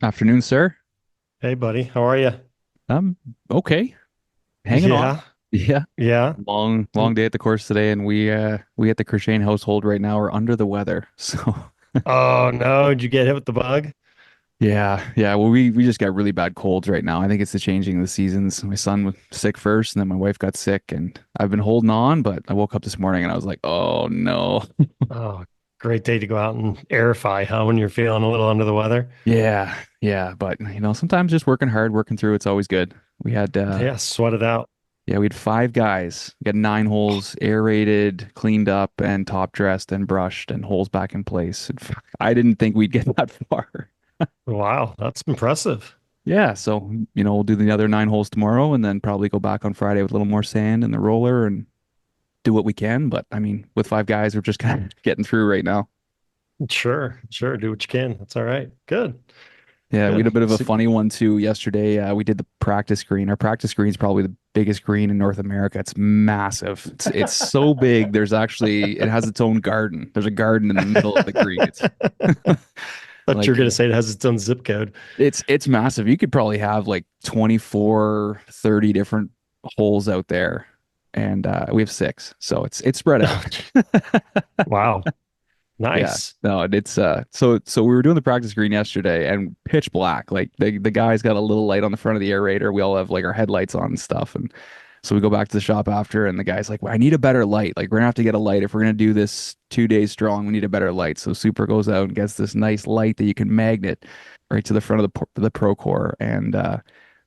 Afternoon, sir. Hey, buddy. How are you? Um, okay. Hanging on. Yeah. Yeah. Yeah. Long day at the course today, and we at the Crocheting household right now are under the weather. So Oh, no. Did you get hit with the bug? yeah. Well, we just got really bad colds right now. I think it's the changing of the seasons. My son was sick first, and then my wife got sick, and I've been holding on, but I woke up this morning and I was like, oh no. Oh, great day to go out and airify, huh? When you're feeling a little under the weather. Yeah. But sometimes just working hard, working through, it's always good. We had Yeah. Sweat it out. Yeah, we had five guys. We got 9 holes aerated, cleaned up, and top dressed and brushed and holes back in place. I didn't think we'd get that far. Wow. That's impressive. Yeah, so we'll do the other 9 holes tomorrow and then probably go back on Friday with a little more sand and the roller and do what we can. But I mean, with five guys, we're just kind of getting through right now. Sure. Sure. Do what you can. That's all right. Good. Yeah, we had a Good. bit of a So, funny one too yesterday. We did the practice green. Our practice green is probably the biggest green in North America. It's massive. It's so big. It has its own garden. There's a garden in the middle of the green. It's thought you were like going to say it has its own zip code. it's massive. You could probably have like 24, 30 different holes out there, and we have six, so it's spread out. Wow. Yeah. Nice. No, it's so we were doing the practice green yesterday and pitch black. Like the guy's got a little light on the front of the aerator. We all have like our headlights on and stuff. And so we go back to the shop after and the guy's like, well, I need a better light. Like we're gonna have to get a light. If we're gonna do this 2 days strong, we need a better light. So Super goes out and gets this nice light that you can magnet right to the front of the Pro Core. And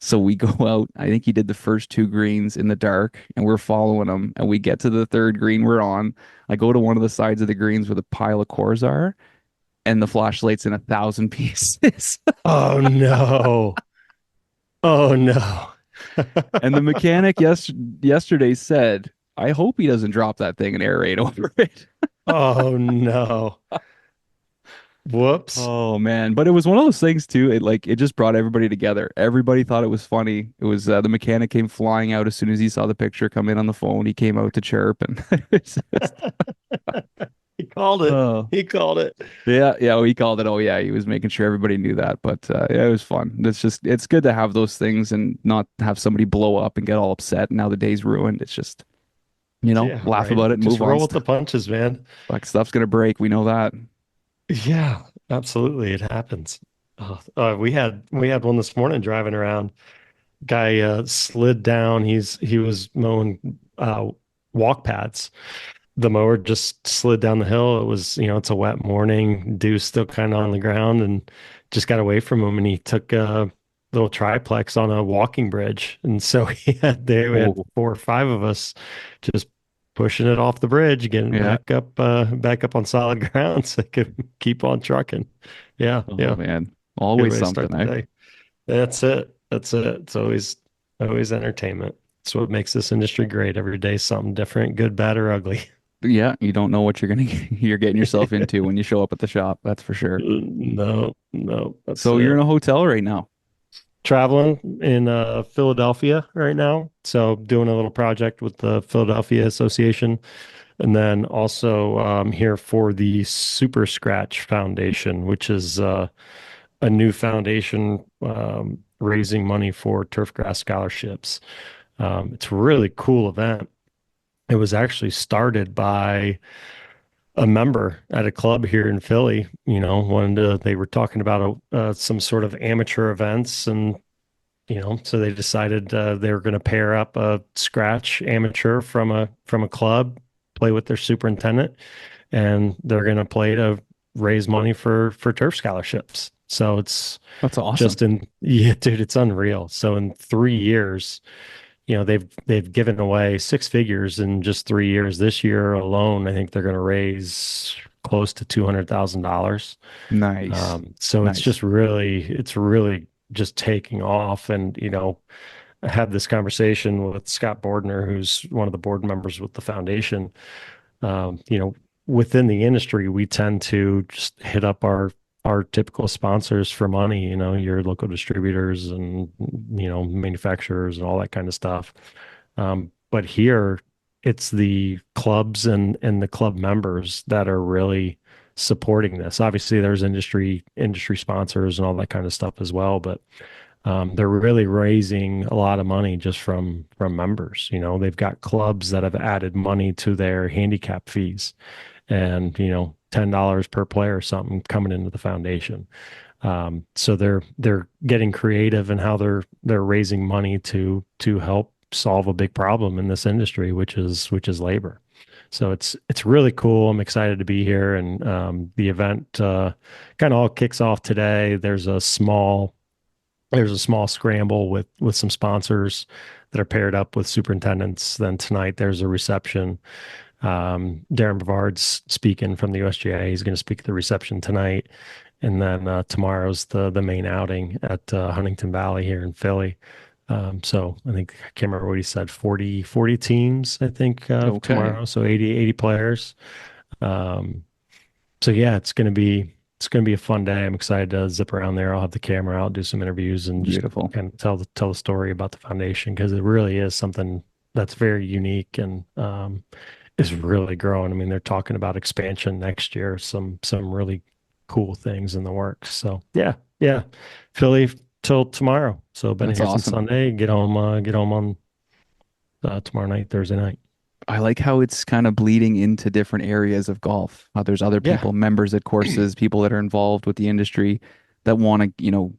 so we go out. I think he did the first two greens in the dark and we're following him. And we get to the third green we're on. I go to one of the sides of the greens where the pile of cores are, and the flashlight's in 1,000 pieces. Oh, no. Oh, no. And the mechanic yesterday said, I hope he doesn't drop that thing and aerate over it. Oh, no. Whoops. Oh man, but it was one of those things too. It just brought everybody together. Everybody thought it was funny. It was the mechanic came flying out as soon as he saw the picture come in on the phone. He came out to chirp and it's just, He called it. oh He called it. yeah. Well, he called it. Oh yeah, he was making sure everybody knew that. But yeah, it was fun. It's good to have those things and not have somebody blow up and get all upset. And now the day's ruined. It's just Yeah, laugh right. about it and Just move on. roll with the punches, man. Like stuff's gonna break. We know that. Yeah, absolutely. It happens. Oh, we had one this morning driving around. Guy slid down. He was mowing walk paths. The mower just slid down the hill. It was, it's a wet morning, dew still kind of on the ground, and just got away from him. And he took a little triplex on a walking bridge. And so we had Oh four or five of us just pushing it off the bridge, getting yeah. back up on solid ground so I could keep on trucking. Yeah, Oh yeah. man, Good always way to start something, the eh? day. That's it. That's it. It's always entertainment. It's what makes this industry great. Every day something different, good, bad, or ugly. Yeah, you don't know what you're getting yourself into when you show up at the shop. That's for sure. No, no, that's So you're in it. a hotel right now. Traveling in Philadelphia right now. So doing a little project with the Philadelphia Association. And then also here for the Super Scratch Foundation, which is a new foundation raising money for turfgrass scholarships. It's a really cool event. It was actually started by a member at a club here in Philly. They were talking about some sort of amateur events, and so they decided they were going to pair up a scratch amateur from a club, play with their superintendent, and they're going to play to raise money for turf scholarships. So it's That's awesome. just in yeah, dude, it's unreal. So in 3 years, they've given away six figures in just 3 years. This year alone, I think they're going to raise close to $200,000. Nice. So Nice. it's really just taking off. And I had this conversation with Scott Bordner, who's one of the board members with the foundation. Um, you know, Within the industry, we tend to just hit up our typical sponsors for money, your local distributors and manufacturers and all that kind of stuff. But here it's the clubs and the club members that are really supporting this. Obviously, there's industry sponsors and all that kind of stuff as well, but they're really raising a lot of money just from members. They've got clubs that have added money to their handicap fees, and $10 per player or something coming into the foundation. So they're getting creative in how they're raising money to help solve a big problem in this industry, which is labor. So it's really cool. I'm excited to be here, and the event kind of all kicks off today. There's a small scramble with some sponsors that are paired up with superintendents. Then tonight there's a reception. Darren Bavard's speaking from the USGA. He's going to speak at the reception tonight. And then tomorrow's the main outing at Huntington Valley here in Philly. So I think, I can't remember what he said, 40 teams, I think, Okay. tomorrow. So 80 players. Um, so yeah, it's gonna be a fun day. I'm excited to zip around there. I'll have the camera out, do some interviews, and just Beautiful. kind of tell the story about the foundation, because it really is something that's very unique and is really growing. I mean, they're talking about expansion next year, some really cool things in the works. So yeah, yeah, Philly till tomorrow. So been That's here since awesome. Sunday. Get home on tomorrow night, Thursday night. I like how it's kind of bleeding into different areas of golf. How there's other Yeah, people, members at courses, people that are involved with the industry that want to,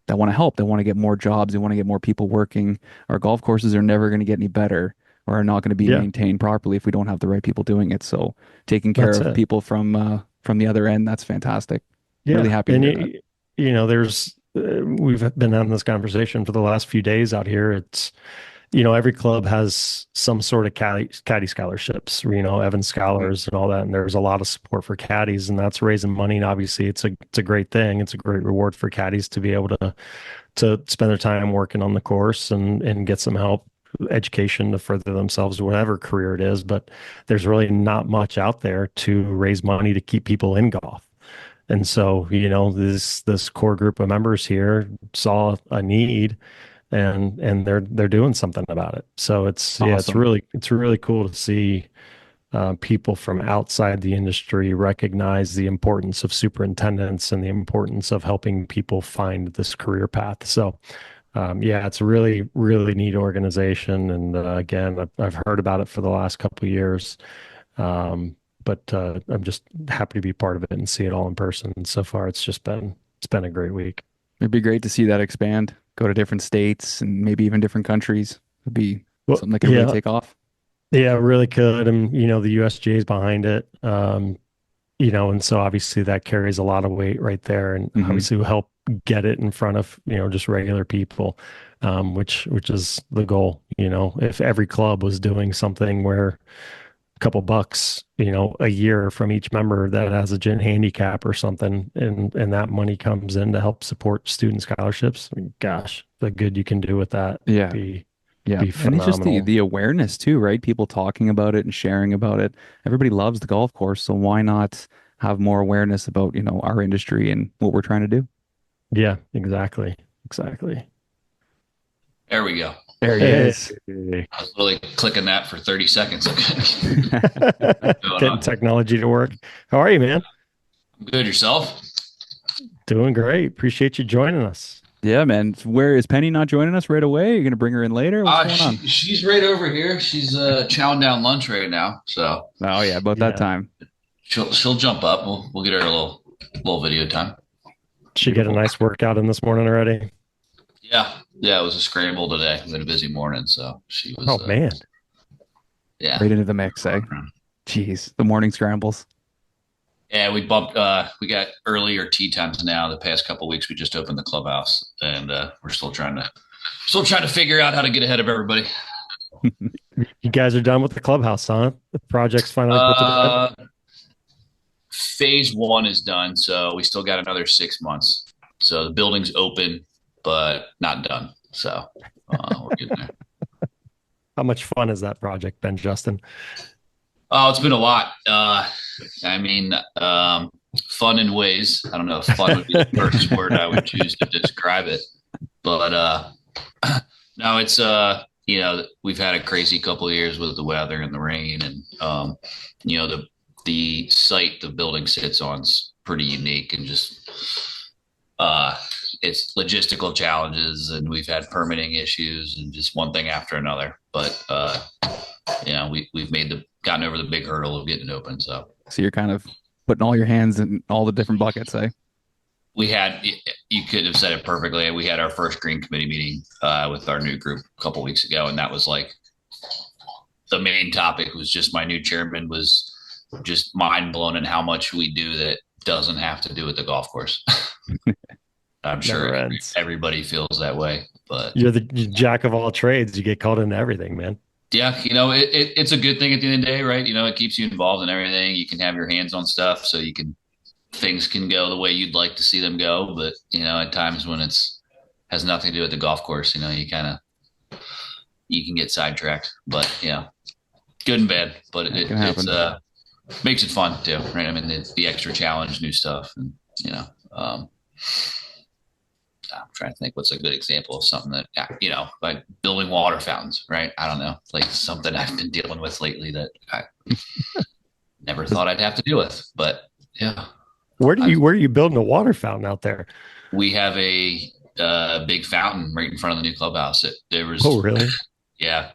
that want to help. They want to get more jobs. They want to get more people working. Our golf courses are never going to get any better or are not going to be yeah, maintained properly if we don't have the right people doing it. So taking care that's of it. people from the other end, that's fantastic. Really Yeah, happy to and hear that. there's we've been having this conversation for the last few days out here. It's every club has some sort of caddy scholarships, Evan Mhm. scholars and all that, and there's a lot of support for caddies, and that's raising money. And obviously, it's a great thing. It's a great reward for caddies to be able to spend their time working on the course and get some help, education to further themselves, whatever career it is. But there's really not much out there to raise money to keep people in golf. And so, this core group of members here saw a need, and they're doing something about it. So it's Awesome. really cool to see people from outside the industry recognize the importance of superintendents and the importance of helping people find this career path. So yeah, it's a really, really neat organization. And again, I've heard about it for the last couple of years. Um, but I'm just happy to be part of it and see it all in person. And so far, it's been a great week. It'd be great to see that expand, go to different states and maybe even different countries. It'd be Well, something that could really yeah, take off. yeah, really could. And the USGA is behind it. And so obviously that carries a lot of weight right there, and Hmm. obviously will help get it in front of just regular people, which is the goal. If every club was doing something where a couple bucks, a year from each member that has a gin handicap or something, and that money comes in to help support student scholarships. I mean, gosh, the good you can do with that Yeah. be Yeah. be And it's just the phenomenal. the awareness too, right? People talking about it and sharing about it. Everybody loves the golf course, so why not have more awareness about, our industry and what we're trying to do? Yeah, exactly, exactly. There we go. There he Hey. is. I was really clicking that for 30 seconds. Going Getting on. technology to work. How are you, man? Good yourself? Doing great. Appreciate you joining us. Yeah, man. Where is Penny not joining us right away? You're gonna bring her in later? What's going on? She's right over here. She's chowing down lunch right now, so Oh yeah, about that Yeah. time. she'll jump up. We'll get her a little video time. She get a Beautiful. nice workout in this morning already. Yeah. It was a scramble today. We had a busy morning, so she was Oh man. yeah. Right into the mix, eh? Jeez, the morning scrambles. Yeah, we bumped. We got earlier tea times now. The past couple of weeks, we just opened the clubhouse, and we're still trying to figure out how to get ahead of everybody. You guys are done with the clubhouse, huh? The project's finally put to bed. Uh, phase one is done, so we still got another 6 months. So the building's open, but not done. So we're getting there. How much fun is that project been, Justin? Oh, it's been a lot. I mean, fun in ways. I don't know if fun would be the first word I would choose to describe it, but no, it's we've had a crazy couple of years with the weather and the rain, and the the site the building sits on is pretty unique and just uh it's logistical challenges, and we've had permitting issues and just one thing after another. But we've gotten over the big hurdle of getting it open. So you're kind of putting all your hands in all the different buckets, eh? we had you could have said it perfectly. We had our first green committee meeting with our new group a couple weeks ago, and that was like the main topic was just my new chairman was just mind blown at how much we do that doesn't have to do with the golf course. I'm sure everybody feels that way, but you're the jack of all trades. You get called into everything, man. Yeah, it's a good thing at the end of the day, right? It keeps you involved in everything. You can have your hands on stuff, so things can go the way you'd like to see them go. But at times when has nothing to do with the golf course, you can get sidetracked. But good and bad. But it's makes it fun too, right? I mean, the extra challenge, new stuff, and I'm trying to think what's a good example of something that, like building water fountains, right? I don't know, like something I've been dealing with lately that I never thought I'd have to deal with, but yeah. Where are you building a water fountain out there? We have a big fountain right in front of the new clubhouse. Oh, really? Yeah.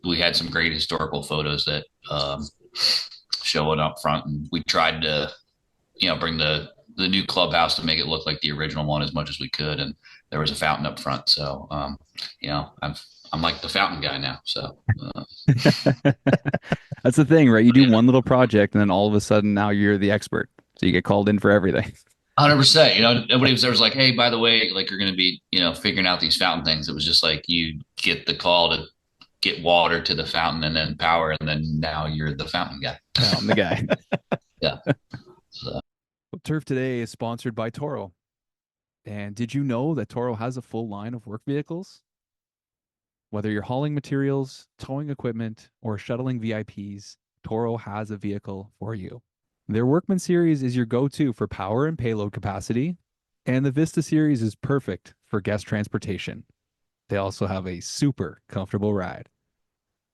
We had some great historical photos that show it up front, and we tried to, bring the new clubhouse to make it look like the original one as much as we could. And there was a fountain up front. So, I'm like the fountain guy now. So that's the thing, right? You do one little project and then all of a sudden now you're the expert. So you get called in for everything. 100%. Nobody was like, hey, by the way, like you're going to be, figuring out these fountain things. It was just like you get the call to get water to the fountain and then power. And then now you're the fountain guy. Now I'm the guy. Yeah. So. Turf Today is sponsored by Toro. And did you know that Toro has a full line of work vehicles? Whether you're hauling materials, towing equipment, or shuttling VIPs, Toro has a vehicle for you. Their Workman series is your go-to for power and payload capacity, and the Vista series is perfect for guest transportation. They also have a super comfortable ride.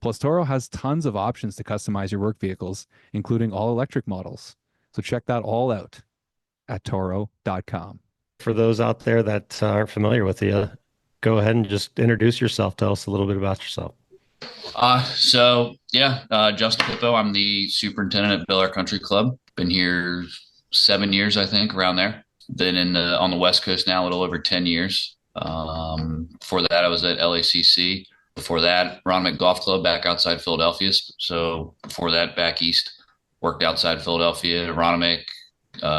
Plus, Toro has tons of options to customize your work vehicles, including all electric models. So check that all out at toro.com. For those out there that aren't familiar with you, go ahead and just introduce yourself. Tell us a little bit about yourself. Justin DePippo. I'm the superintendent at Bel-Air Country Club. Been here 7 years, I think, around there. Been on the West Coast now a little over 10 years. Before that, I was at LACC. Before that, Ronamick Golf Club back outside Philadelphia. So before that, back east, worked outside Philadelphia, Ronamick,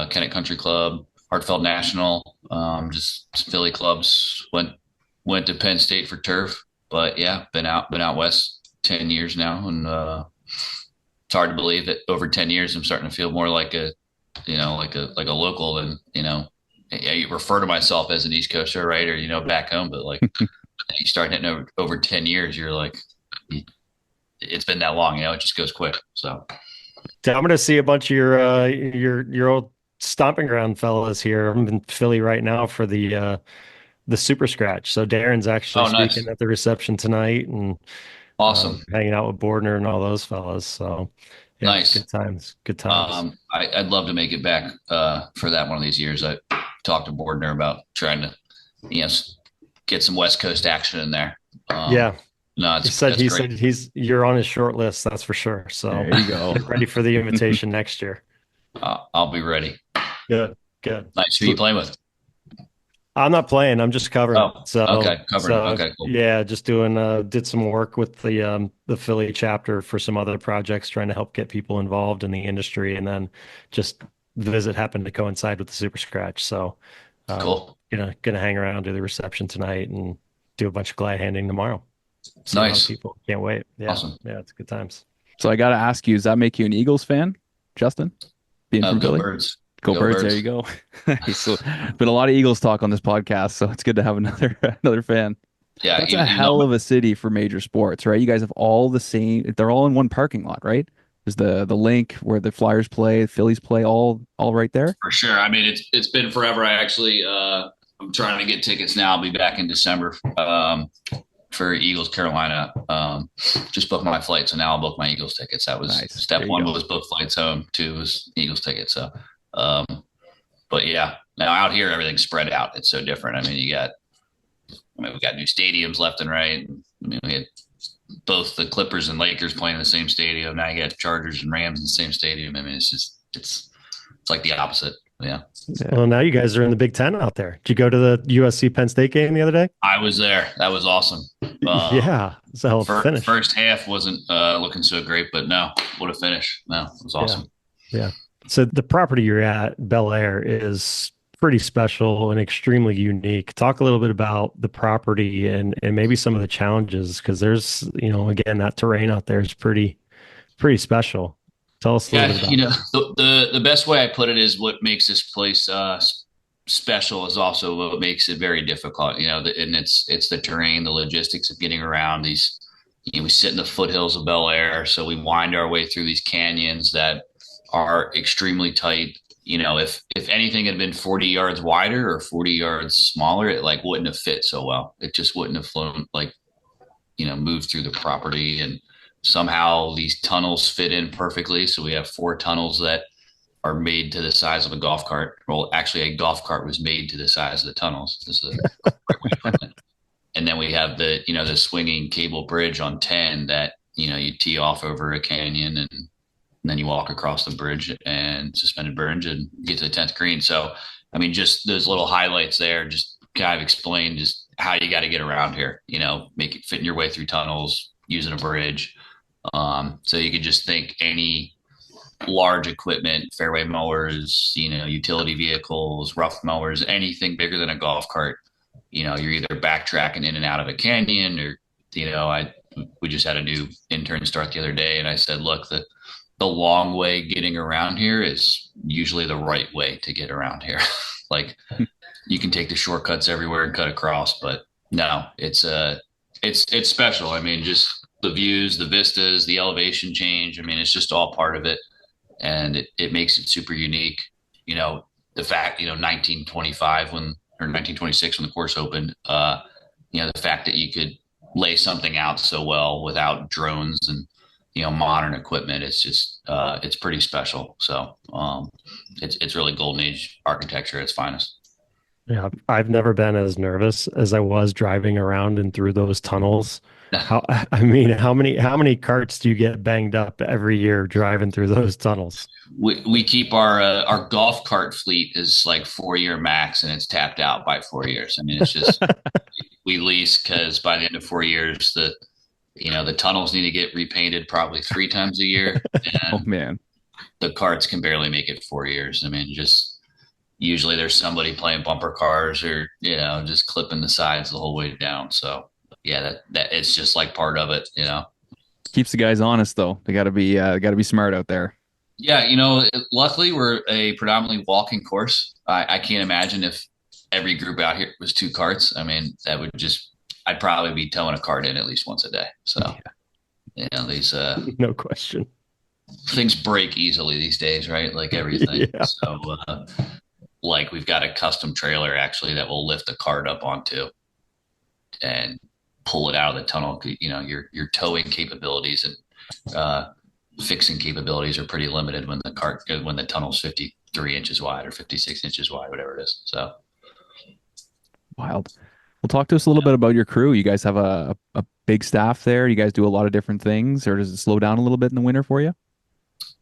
Kennett Country Club, Hartfeld National, just Philly clubs. Went to Penn State for turf. But yeah, been out west 10 years now, and it's hard to believe that over 10 years I'm starting to feel more like a local than I refer to myself as an East Coaster, right? Or back home, but like you start hitting over 10 years, you're like, it's been that long, it just goes quick. So I'm going to see a bunch of your old stomping ground fellas here. I'm in Philly right now for the Super Scratch. So Darren's actually speaking at the reception tonight, and awesome, hanging out with Bordner and all those fellas. So yeah, nice, good times. I'd love to make it back for that one of these years. I talked to Bordner about trying to get some West Coast action in there. No, he said you're on his short list, that's for sure. So there you go. Get ready for the invitation next year. I'll be ready. Good. Nice. Who are you playing with? I'm not playing. I'm just covering. Oh, so okay, covering. Okay, cool. Yeah, just doing. Did some work with the Philly chapter for some other projects, trying to help get people involved in the industry, and then just the visit happened to coincide with the Super Scratch. So cool. Gonna hang around, do the reception tonight, and do a bunch of glad handing tomorrow. Nice. People can't wait. Yeah, awesome. Yeah, it's good times. So I got to ask you, does that make you an Eagles fan, Justin? Being from Philly? Birds. Go Birds. There you go. So, been a lot of Eagles talk on this podcast, so it's good to have another fan. Yeah, that's a hell of a city for major sports, right? You guys have all the same. They're all in one parking lot, right? There's the link where the Flyers play, the Phillies play, all right there. For sure. I mean, it's been forever. I actually I'm trying to get tickets now. I'll be back in December for for Eagles Carolina. Just booked my flight, so now I'll book my Eagles tickets. That was Nice. step There you one go. was book flights home. Two was Eagles tickets. So, um, but yeah, now out here everything's spread out. It's so different. We got new stadiums left and right. I mean, we had both the Clippers and Lakers playing in the same stadium. Now you got Chargers and Rams in the same stadium. I mean, it's like the opposite. Yeah. Yeah. Well, now you guys are in the Big Ten out there. Did you go to the USC Penn State game the other day? I was there. That was awesome. Yeah, it's a hell of a finish. First half wasn't looking so great, but no, what a finish. No, it was awesome. Yeah. So the property you're at, Bel-Air, is pretty special and extremely unique. Talk a little bit about the property and maybe some of the challenges, because there's, again, that terrain out there is pretty special. Tell us a little bit about it. The best way I put it is what makes this place special is also what makes it very difficult. And it's the terrain, the logistics of getting around these. We sit in the foothills of Bel-Air, so we wind our way through these canyons that are extremely tight. If anything had been 40 yards wider or 40 yards smaller, it like wouldn't have fit so well. It just wouldn't have flown moved through the property, and somehow these tunnels fit in perfectly. So we have 4 tunnels that are made to the size of a golf cart. Well, actually, a golf cart was made to the size of the tunnels. This is a great way of putting it. And then we have the swinging cable bridge on 10 that, you tee off over a canyon and then you walk across the bridge and suspended bridge and get to the 10th green. So, I mean, just those little highlights there, just kind of explain just how you got to get around here, make it fit in your way through tunnels, using a bridge. So you could just think any large equipment, fairway mowers, utility vehicles, rough mowers, anything bigger than a golf cart, you're either backtracking in and out of a canyon or, we just had a new intern start the other day and I said, look, the long way getting around here is usually the right way to get around here. Like you can take the shortcuts everywhere and cut across, but no, it's special. I mean, just the views, the vistas, the elevation change. I mean, it's just all part of it. And it makes it super unique. The fact, 1925 or 1926 when the course opened, the fact that you could lay something out so well without drones and, modern equipment, it's just, it's pretty special. So it's really golden age architecture at its finest. Yeah, I've never been as nervous as I was driving around and through those tunnels. How many carts do you get banged up every year driving through those tunnels? We keep our golf cart fleet is like 4-year max, and it's tapped out by 4 years. I mean, it's just we lease because by the end of 4 years, the tunnels need to get repainted probably 3 times a year. Oh And man. the carts can barely make it 4 years. I mean, just usually there's somebody playing bumper cars or just clipping the sides the whole way down. So yeah, that it's just like part of it. Keeps the guys honest though. They gotta be smart out there. Yeah, luckily we're a predominantly walking course. I can't imagine if every group out here was 2 carts. I mean, I'd probably be towing a cart in at least once a day. So, these No question. things break easily these days, right? Like everything. Yeah. So, like we've got a custom trailer actually that will lift a cart up onto and pull it out of the tunnel. Your towing capabilities and fixing capabilities are pretty limited when the tunnel's 53 inches wide or 56 inches wide, whatever it is. So Wild. Well, talk to us a little bit about your crew. You guys have a big staff there. You guys do a lot of different things, or does it slow down a little bit in the winter for you?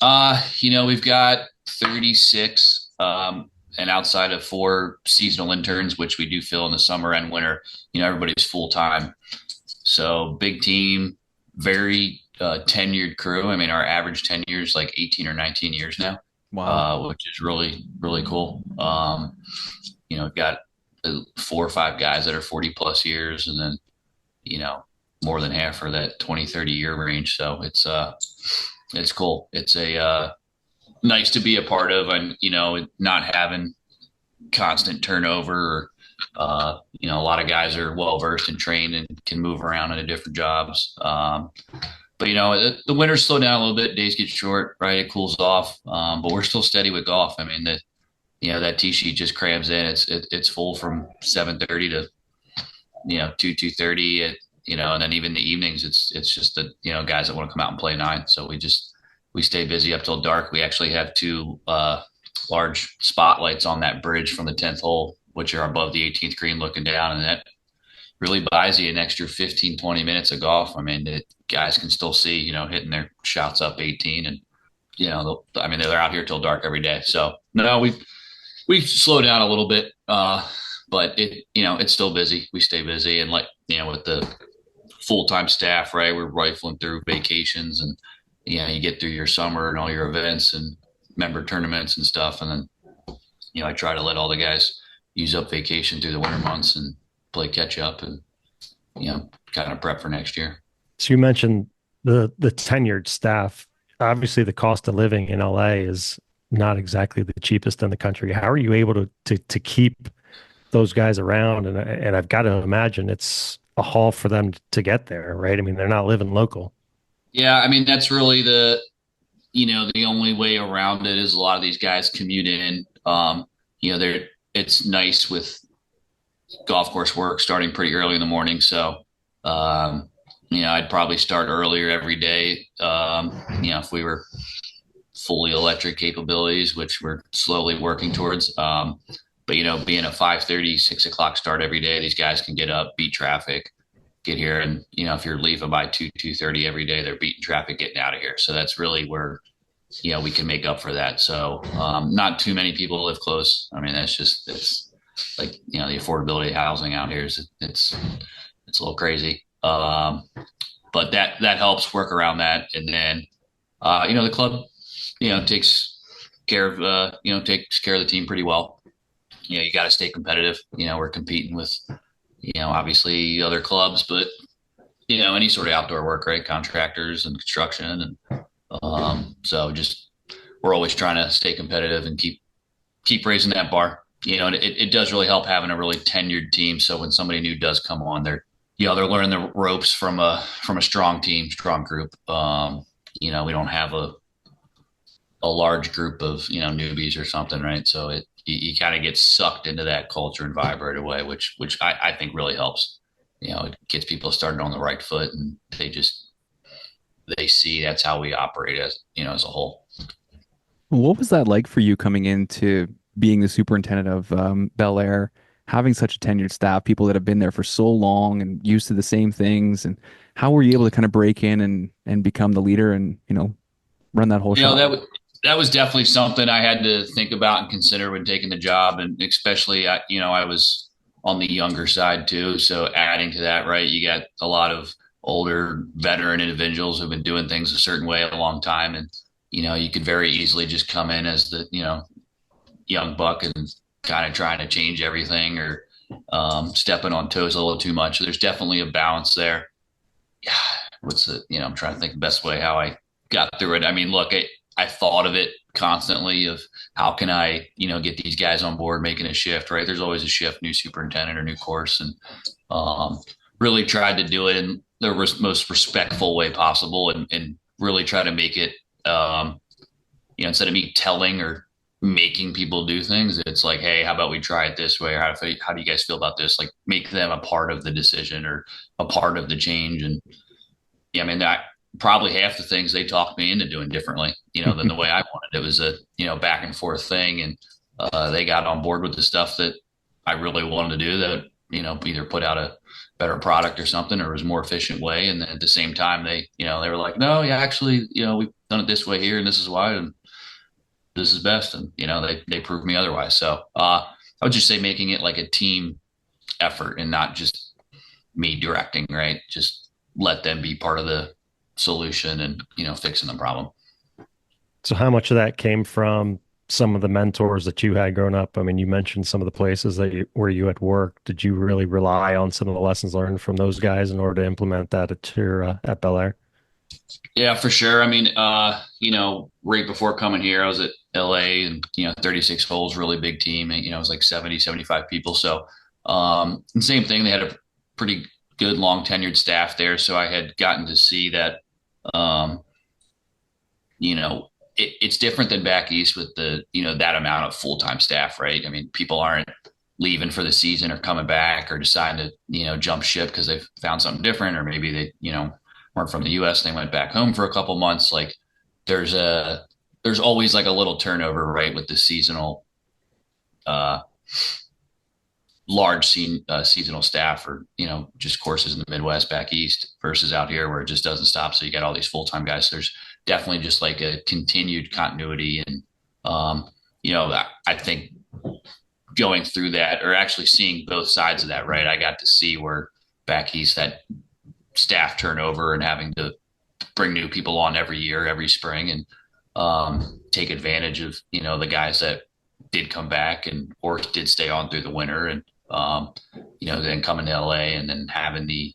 we've got 36, and outside of 4 seasonal interns, which we do fill in the summer and winter, everybody's full time. So big team, very tenured crew. I mean, our average tenure is like 18 or 19 years now. Wow. Which is really, really cool. We've got 4 or 5 guys that are 40 plus years, and then, more than half are that 20, 30 year range. So it's cool. It's nice to be a part of, and, not having constant turnover. A lot of guys are well versed and trained and can move around into different jobs. But the winters slow down a little bit. Days get short, right? It cools off. But we're still steady with golf. I mean, that tee sheet just crams in. It's full from 7:30 to 2:30. and then even the evenings, it's just the, guys that want to come out and play 9. So we stay busy up till dark. We actually have 2 large spotlights on that bridge from the 10th hole, which are above the 18th green looking down. And that really buys you an extra 15, 20 minutes of golf. I mean, guys can still see, hitting their shots up 18, and, they're out here till dark every day. So no, we slow down a little bit. But it's still busy. We stay busy. And with the full-time staff, right, we're rifling through vacations, and, you get through your summer and all your events and member tournaments and stuff. And then, I try to let all the guys use up vacation through the winter months and play catch up and, kind of prep for next year. So you mentioned the tenured staff. Obviously, the cost of living in LA is not exactly the cheapest in the country. How are you able to keep those guys around? And I've got to imagine it's a haul for them to get there, right? I mean, they're not living local. Yeah, I mean, that's really the only way around it is a lot of these guys commute in. It's nice with golf course work starting pretty early in the morning. So, I'd probably start earlier every day. If we were fully electric capabilities, which we're slowly working towards. But, being a 5:30, 6 o'clock start every day, these guys can get up, beat traffic, get here. And, if you're leaving by 2:30 every day, they're beating traffic, getting out of here. So that's really where, we can make up for that. So not too many people live close. I mean, it's like, the affordability of housing out here it's a little crazy. But that helps work around that. And then, the club, takes care of the team pretty well. You got to stay competitive. We're competing with, obviously other clubs, but, any sort of outdoor work, right? Contractors and construction. And so just, we're always trying to stay competitive and keep raising that bar. And it does really help having a really tenured team. So when somebody new does come on, they're learning the ropes from a strong team, strong group. We don't have a large group of, newbies or something, right? So you kind of get sucked into that culture and vibe right away, which I think really helps. It gets people started on the right foot, and they see that's how we operate as a whole. What was that like for you coming into being the superintendent of Bel-Air, having such a tenured staff, people that have been there for so long and used to the same things? And how were you able to kind of break in and become the leader and, run that whole show? That was definitely something I had to think about and consider when taking the job. And especially, I was on the younger side too. So adding to that, right, you got a lot of older veteran individuals who've been doing things a certain way a long time. And, you could very easily just come in as the, young buck and kind of trying to change everything or stepping on toes a little too much. So there's definitely a balance there. Yeah. I'm trying to think the best way how I got through it. I mean, look, I thought of it constantly of how can I, get these guys on board making a shift, right? There's always a shift, new superintendent or new course, and really tried to do it in the most respectful way possible and really try to make it, instead of me telling or making people do things, it's like, hey, how about we try it this way? Or how do you guys feel about this? Like, make them a part of the decision or a part of the change. And yeah, I mean, that probably half the things they talked me into doing differently, than the way I wanted. It was a, back and forth thing. And they got on board with the stuff that I really wanted to do that, either put out a better product or something, or was more efficient way. And then at the same time, they were like, no, yeah, actually, we've done it this way here, and this is why, and this is best. And, they proved me otherwise. So I would just say making it like a team effort and not just me directing, right? Just let them be part of the solution and, fixing the problem. So how much of that came from some of the mentors that you had growing up? I mean, you mentioned some of the places where you had worked. Did you really rely on some of the lessons learned from those guys in order to implement that at Bel-Air? Yeah, for sure. I mean, right before coming here, I was at LA and, 36 holes, really big team. And, it was like 70, 75 people. So, and same thing, they had a pretty good long tenured staff there. So I had gotten to see that, it's different than back east with the, that amount of full-time staff, right? I mean, people aren't leaving for the season or coming back or deciding to, jump ship because they've found something different, or maybe they, weren't from the US and they went back home for a couple months. Like there's a, there's always like a little turnover, right? With the seasonal, uh, seasonal staff, or, just courses in the Midwest back East versus out here where it just doesn't stop. So you got all these full-time guys. So there's definitely just like a continued continuity. And, I think going through that, or actually seeing both sides of that, right? I got to see where back East that staff turnover and having to bring new people on every year, every spring, and take advantage of, the guys that did come back and or did stay on through the winter. And, then coming to LA and then having the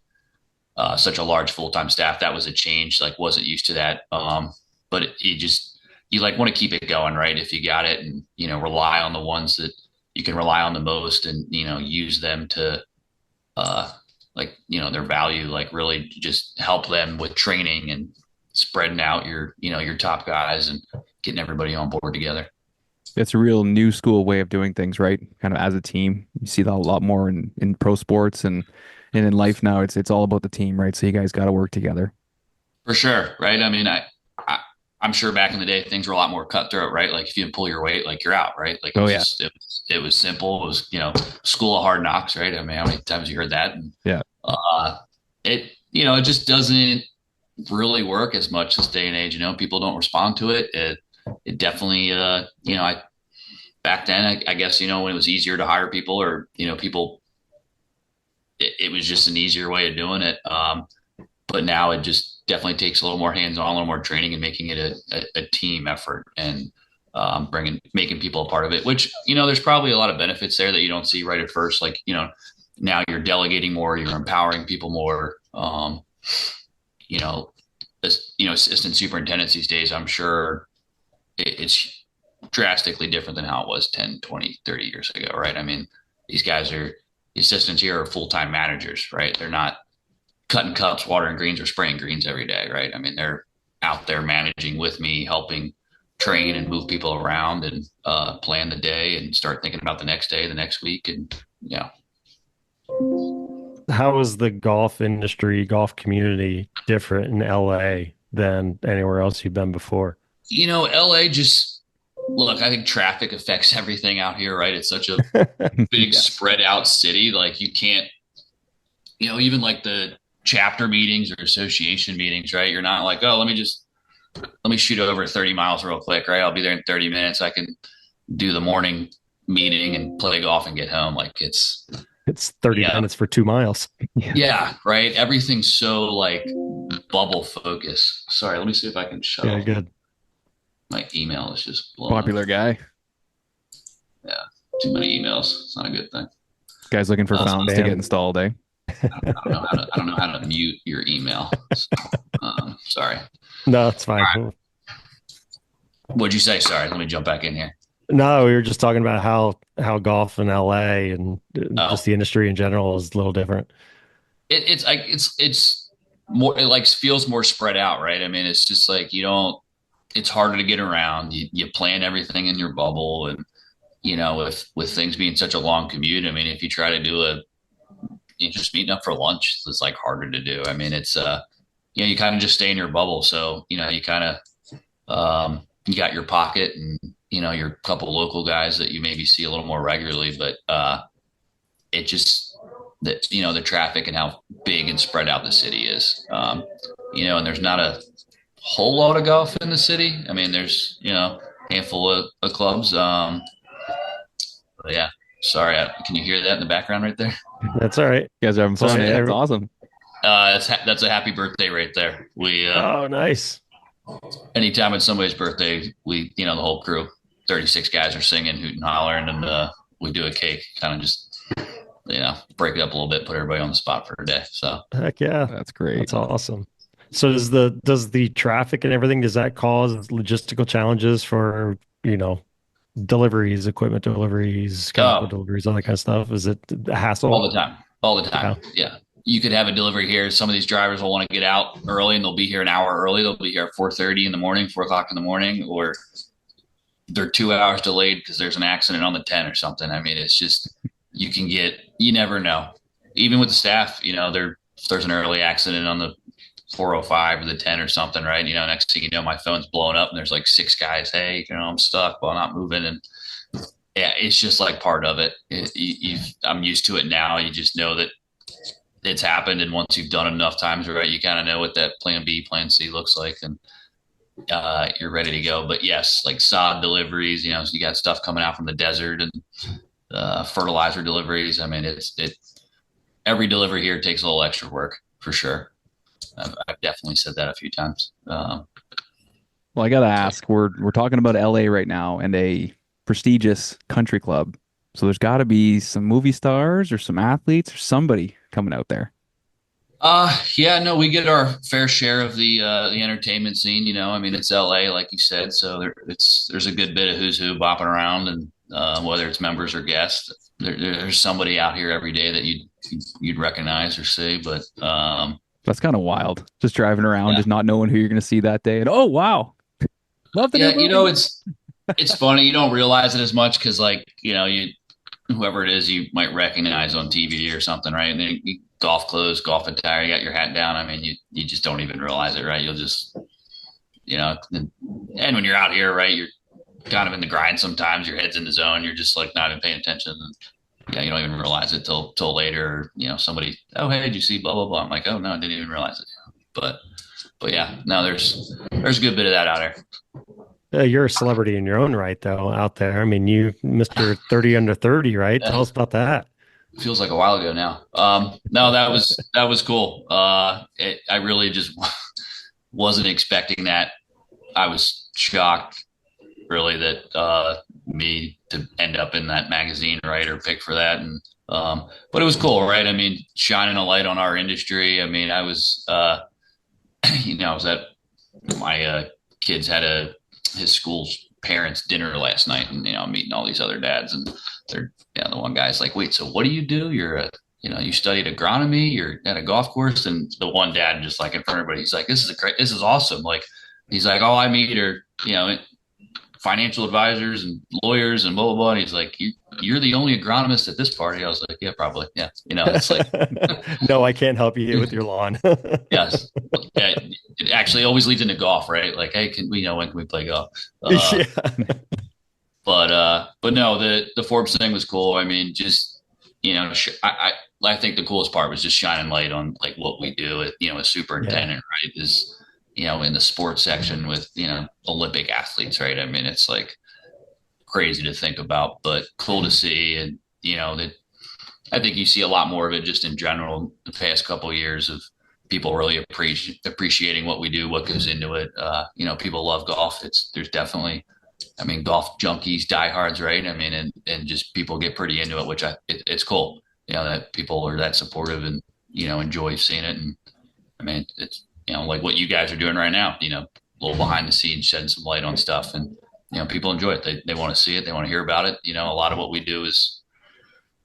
such a large full-time staff, that was a change. Like wasn't used to that. But you like want to keep it going, right? If you got it, and, rely on the ones that you can rely on the most, and, use them to, their value, like really just help them with training and spreading out your top guys and getting everybody on board together. It's a real new school way of doing things, right? Kind of as a team. You see that a lot more in pro sports and in life now. It's all about the team, right? So you guys got to work together. For sure, right? I mean, I'm sure back in the day things were a lot more cutthroat, right? Like if you didn't pull your weight, like you're out, right? Like Oh yeah. it was simple. It was, school of hard knocks, right? I mean, how many times you heard that? And, Yeah. it just doesn't really work as much this day and age. People don't respond to it. It definitely, back then, I guess, when it was easier to hire people, or, people, it was just an easier way of doing it. But now it just definitely takes a little more hands-on, a little more training, and making it a team effort, and making people a part of it, which, there's probably a lot of benefits there that you don't see right at first. Like, now you're delegating more, you're empowering people more. Assistant superintendents these days, I'm sure it's drastically different than how it was 10, 20, 30 years ago, right? I mean, the assistants here are full-time managers, right? They're not cutting cups, watering greens, or spraying greens every day, right? I mean, they're out there managing with me, helping train and move people around, and plan the day and start thinking about the next day, the next week. And yeah. How is the golf industry, golf community different in LA than anywhere else you've been before? LA just, look, I think traffic affects everything out here, right? It's such a big spread out city. Like you can't, even like the chapter meetings or association meetings, right? You're not like, oh, let me shoot over 30 miles real quick, right? I'll be there in 30 minutes. I can do the morning meeting and play golf and get home. Like it's 30 minutes for 2 miles. Yeah. Right. Everything's so like bubble focus. Sorry. Let me see if I can shut off. Good. My email is just blowing Popular up. guy. Yeah. Too many emails. It's not a good thing. Guy's looking for fountains to get installed, eh? I don't know how to mute your email. So, sorry. No, it's fine. Right. What'd you say? Sorry. Let me jump back in here. No, we were just talking about how golf in LA and just the industry in general is a little different. It's like it's more, it like feels more spread out, right? I mean, it's just like it's harder to get around. You plan everything in your bubble, and with things being such a long commute. I mean, if you try to do just meeting up for lunch, it's like harder to do. I mean, it's you kind of just stay in your bubble. So you kind of you got your pocket, and your couple local guys that you maybe see a little more regularly, but it just that the traffic and how big and spread out the city is, and there's not a whole lot of golf in the city. I mean, there's a handful of clubs. But yeah, sorry, can you hear that in the background right there? That's all right. You guys are having fun. Yeah, that's awesome. That's a happy birthday right there. Oh, nice. Anytime it's somebody's birthday, we the whole crew, 36 guys, are singing, hooting, hollering, and we do a cake, kind of just break it up a little bit, put everybody on the spot for a day. So heck yeah, that's great. That's awesome. So does the traffic and everything, does that cause logistical challenges for deliveries, equipment deliveries, chemical deliveries, all that kind of stuff? Is it a hassle? All the time. Yeah. You could have a delivery here. Some of these drivers will want to get out early, and they'll be here an hour early. They'll be here at 4:30 in the morning, 4:00 in the morning, or they're 2 hours delayed because there's an accident on the 10 or something. I mean, it's just, you never know. Even with the staff, if there's an early accident on the 405 or the 10 or something, right? Next thing you know, my phone's blowing up and there's like six guys. Hey, I'm stuck while not moving. And yeah, it's just like part of it. I'm used to it now. You just know that it's happened. And once you've done it enough times, right, you kind of know what that plan B, plan C looks like. And you're ready to go. But yes, like sod deliveries, so you got stuff coming out from the desert and fertilizer deliveries. I mean, every delivery here takes a little extra work for sure. I've definitely said that a few times. Well, I gotta ask, we're talking about LA right now and a prestigious country club. So there's got to be some movie stars or some athletes or somebody coming out there. Yeah, no, we get our fair share of the entertainment scene. I mean, it's LA, like you said, so there's a good bit of who's who bopping around, and whether it's members or guests, there's somebody out here every day that you'd recognize or see. But That's kind of wild. Just driving around, yeah, just not knowing who you're gonna see that day. And oh wow, love the new yeah, movie. it's funny. You don't realize it as much because like you whoever it is you might recognize on TV or something, right? And then golf clothes, golf attire, you got your hat down. I mean, you just don't even realize it, right? You'll just, and when you're out here, right, you're kind of in the grind sometimes. Your head's in the zone. You're just like not even paying attention. And, yeah, you don't even realize it till later. Somebody, oh hey, did you see blah blah blah? I'm like, oh no, I didn't even realize it. But yeah, no, there's a good bit of that out there. You're a celebrity in your own right, though, out there. I mean, you, Mr. 30 under 30, right? Yeah. Tell us about that. Feels like a while ago now. No, that was cool. I really just wasn't expecting that. I was shocked, really, that me to end up in that magazine, right, or pick for that, and but it was cool, right? I mean, shining a light on our industry. I mean, I was, I was at my kids had his school's parents' dinner last night, and I'm meeting all these other dads, and they're the one guy's like, wait, so what do? You studied agronomy, you're at a golf course, and the one dad just like in front of everybody, he's like, this is awesome. Like, he's like, all I meet are financial advisors and lawyers and blah blah blah. And he's like, you're the only agronomist at this party. I was like, yeah, probably, yeah. It's like, no, I can't help you with your lawn. yes, yeah, it actually always leads into golf, right? Like, hey, when can we play golf? Yeah. But no, the Forbes thing was cool. I mean, just I think the coolest part was just shining light on like what we do as superintendent, right? Is in the sports section with Olympic athletes, right? I mean, it's like crazy to think about, but cool to see, and that I think you see a lot more of it just in general the past couple of years of people really appreciating what we do, what goes into it. People love golf. There's definitely, I mean, golf junkies, diehards, right? I mean, and just people get pretty into it, which it's cool, that people are that supportive and, enjoy seeing it. And I mean, it's, like what you guys are doing right now, a little behind the scenes, shedding some light on stuff, and, people enjoy it. They want to see it. They want to hear about it. A lot of what we do is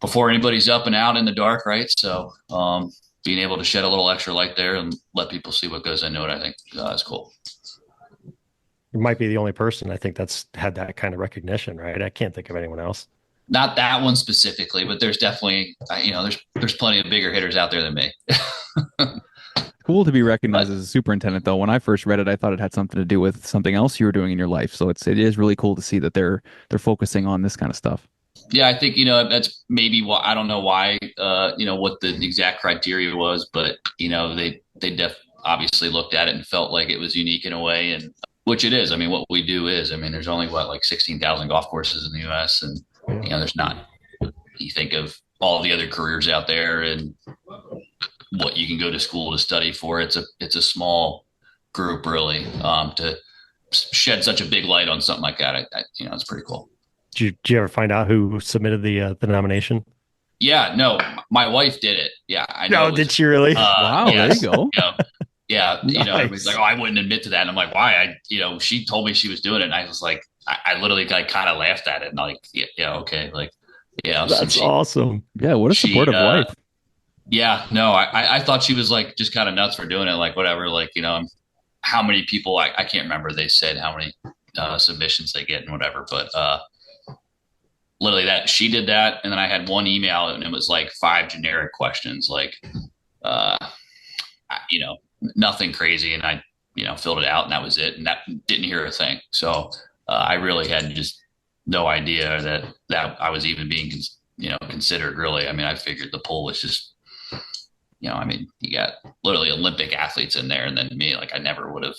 before anybody's up and out in the dark, right? So, being able to shed a little extra light there and let people see what goes into it, I think is cool. You might be the only person I think that's had that kind of recognition, right? I can't think of anyone else. Not that one specifically, but there's definitely, there's plenty of bigger hitters out there than me. Cool to be recognized as a superintendent, though. When I first read it, I thought it had something to do with something else you were doing in your life. So it is really cool to see that they're focusing on this kind of stuff. Yeah, I think that's maybe why, I don't know why, what the exact criteria was, but they obviously looked at it and felt like it was unique in a way, and which it is. I mean, what we do is, I mean, there's only like 16,000 golf courses in the U.S. and there's not. You think of all the other careers out there and what you can go to school to study for. It's a small group, really, to shed such a big light on something like that. It's pretty cool. Did you ever find out who submitted the nomination? Yeah, no, my wife did it. Yeah, I know. No, did she really? Wow, yes, there you go. Yeah, Nice. Everybody's like, oh, I wouldn't admit to that. And I'm like, why? She told me she was doing it, and I was like, I literally like kind of laughed at it, and like, yeah, okay, like, yeah, That's awesome. Yeah, what a supportive wife. Yeah, no, I thought she was like just kind of nuts for doing it, like whatever, like how many people I can't remember. They said how many submissions they get and whatever, but literally that she did that. And then I had one email and it was like 5 generic questions, like, uh, you know, nothing crazy. And I, filled it out and that was it. And that didn't hear a thing. So I really had just no idea that I was even being, considered really. I mean, I figured the pool was just, I mean, you got literally Olympic athletes in there. And then me, like, I never would have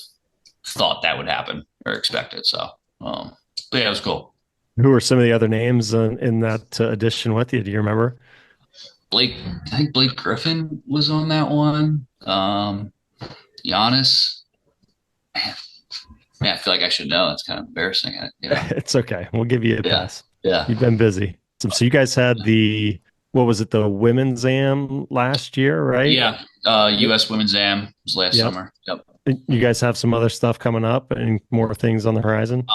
thought that would happen or expect it. So, but yeah, it was cool. Who are some of the other names in that edition with you? Do you remember? Blake, I think Blake Griffin was on that one. Giannis, man, I feel like I should know. It's kind of embarrassing. It's okay. We'll give you a Yeah, pass. yeah, You've been busy. So you guys had what was it, the women's am last year, right? yeah. U.S. Women's Am was last Yep. summer. Yep. You guys have some other stuff coming up and more things on the horizon?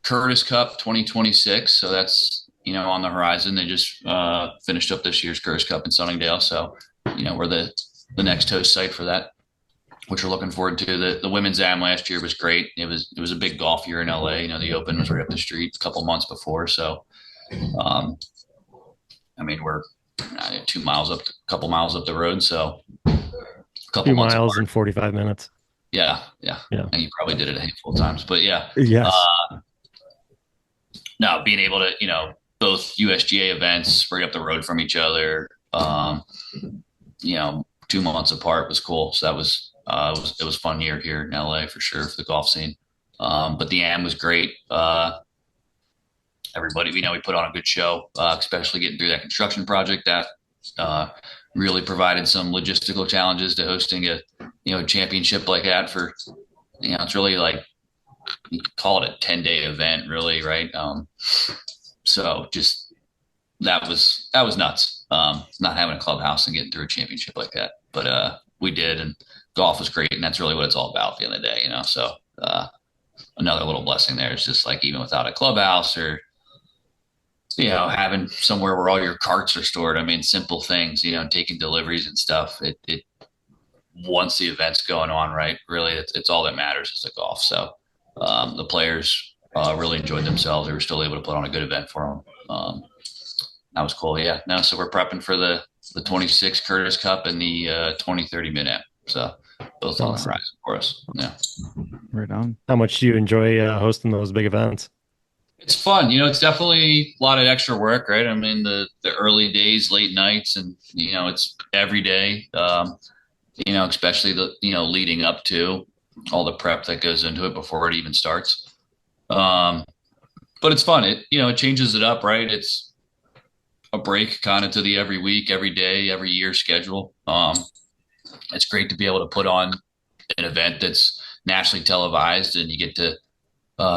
Curtis Cup 2026. So that's, on the horizon. They just finished up this year's Curtis Cup in Sunningdale. So, we're the next host site for that, which we're looking forward to. The women's am last year was great. It was a big golf year in LA. The Open was right up the street a couple months before. So, I mean, we're 2 miles up, a couple miles up the road. So, a couple Few months miles apart. in 45 minutes. Yeah, yeah. Yeah. And you probably did it a handful of times, but yeah. Yes. No, being able to, both USGA events right up the road from each other, 2 months apart was cool. So that was, it was a fun year here in LA for sure for the golf scene. But the AM was great. Everybody, we put on a good show, especially getting through that construction project that really provided some logistical challenges to hosting a, championship like that for, it's really like, you could call it a 10-day event really, right? So just that was nuts. Not having a clubhouse and getting through a championship like that, but we did, and golf was great, and that's really what it's all about at the end of the day, So another little blessing there is just like even without a clubhouse or having somewhere where all your carts are stored. I mean, simple things, taking deliveries and stuff. It once the event's going on, right? Really, it's all that matters is the golf. So the players really enjoyed themselves. They were still able to put on a good event for them. That was cool. Yeah. No, so we're prepping for the 26 Curtis Cup and the 2030 Mid-Am. So both on the horizon for us. Yeah. Right on. How much do you enjoy hosting those big events? It's fun. It's definitely a lot of extra work, right? I mean, the early days, late nights, and, it's every day, especially the, leading up to all the prep that goes into it before it even starts. But it's fun. It changes it up, right? It's a break kind of to the every week, every day, every year schedule. It's great to be able to put on an event that's nationally televised and you get to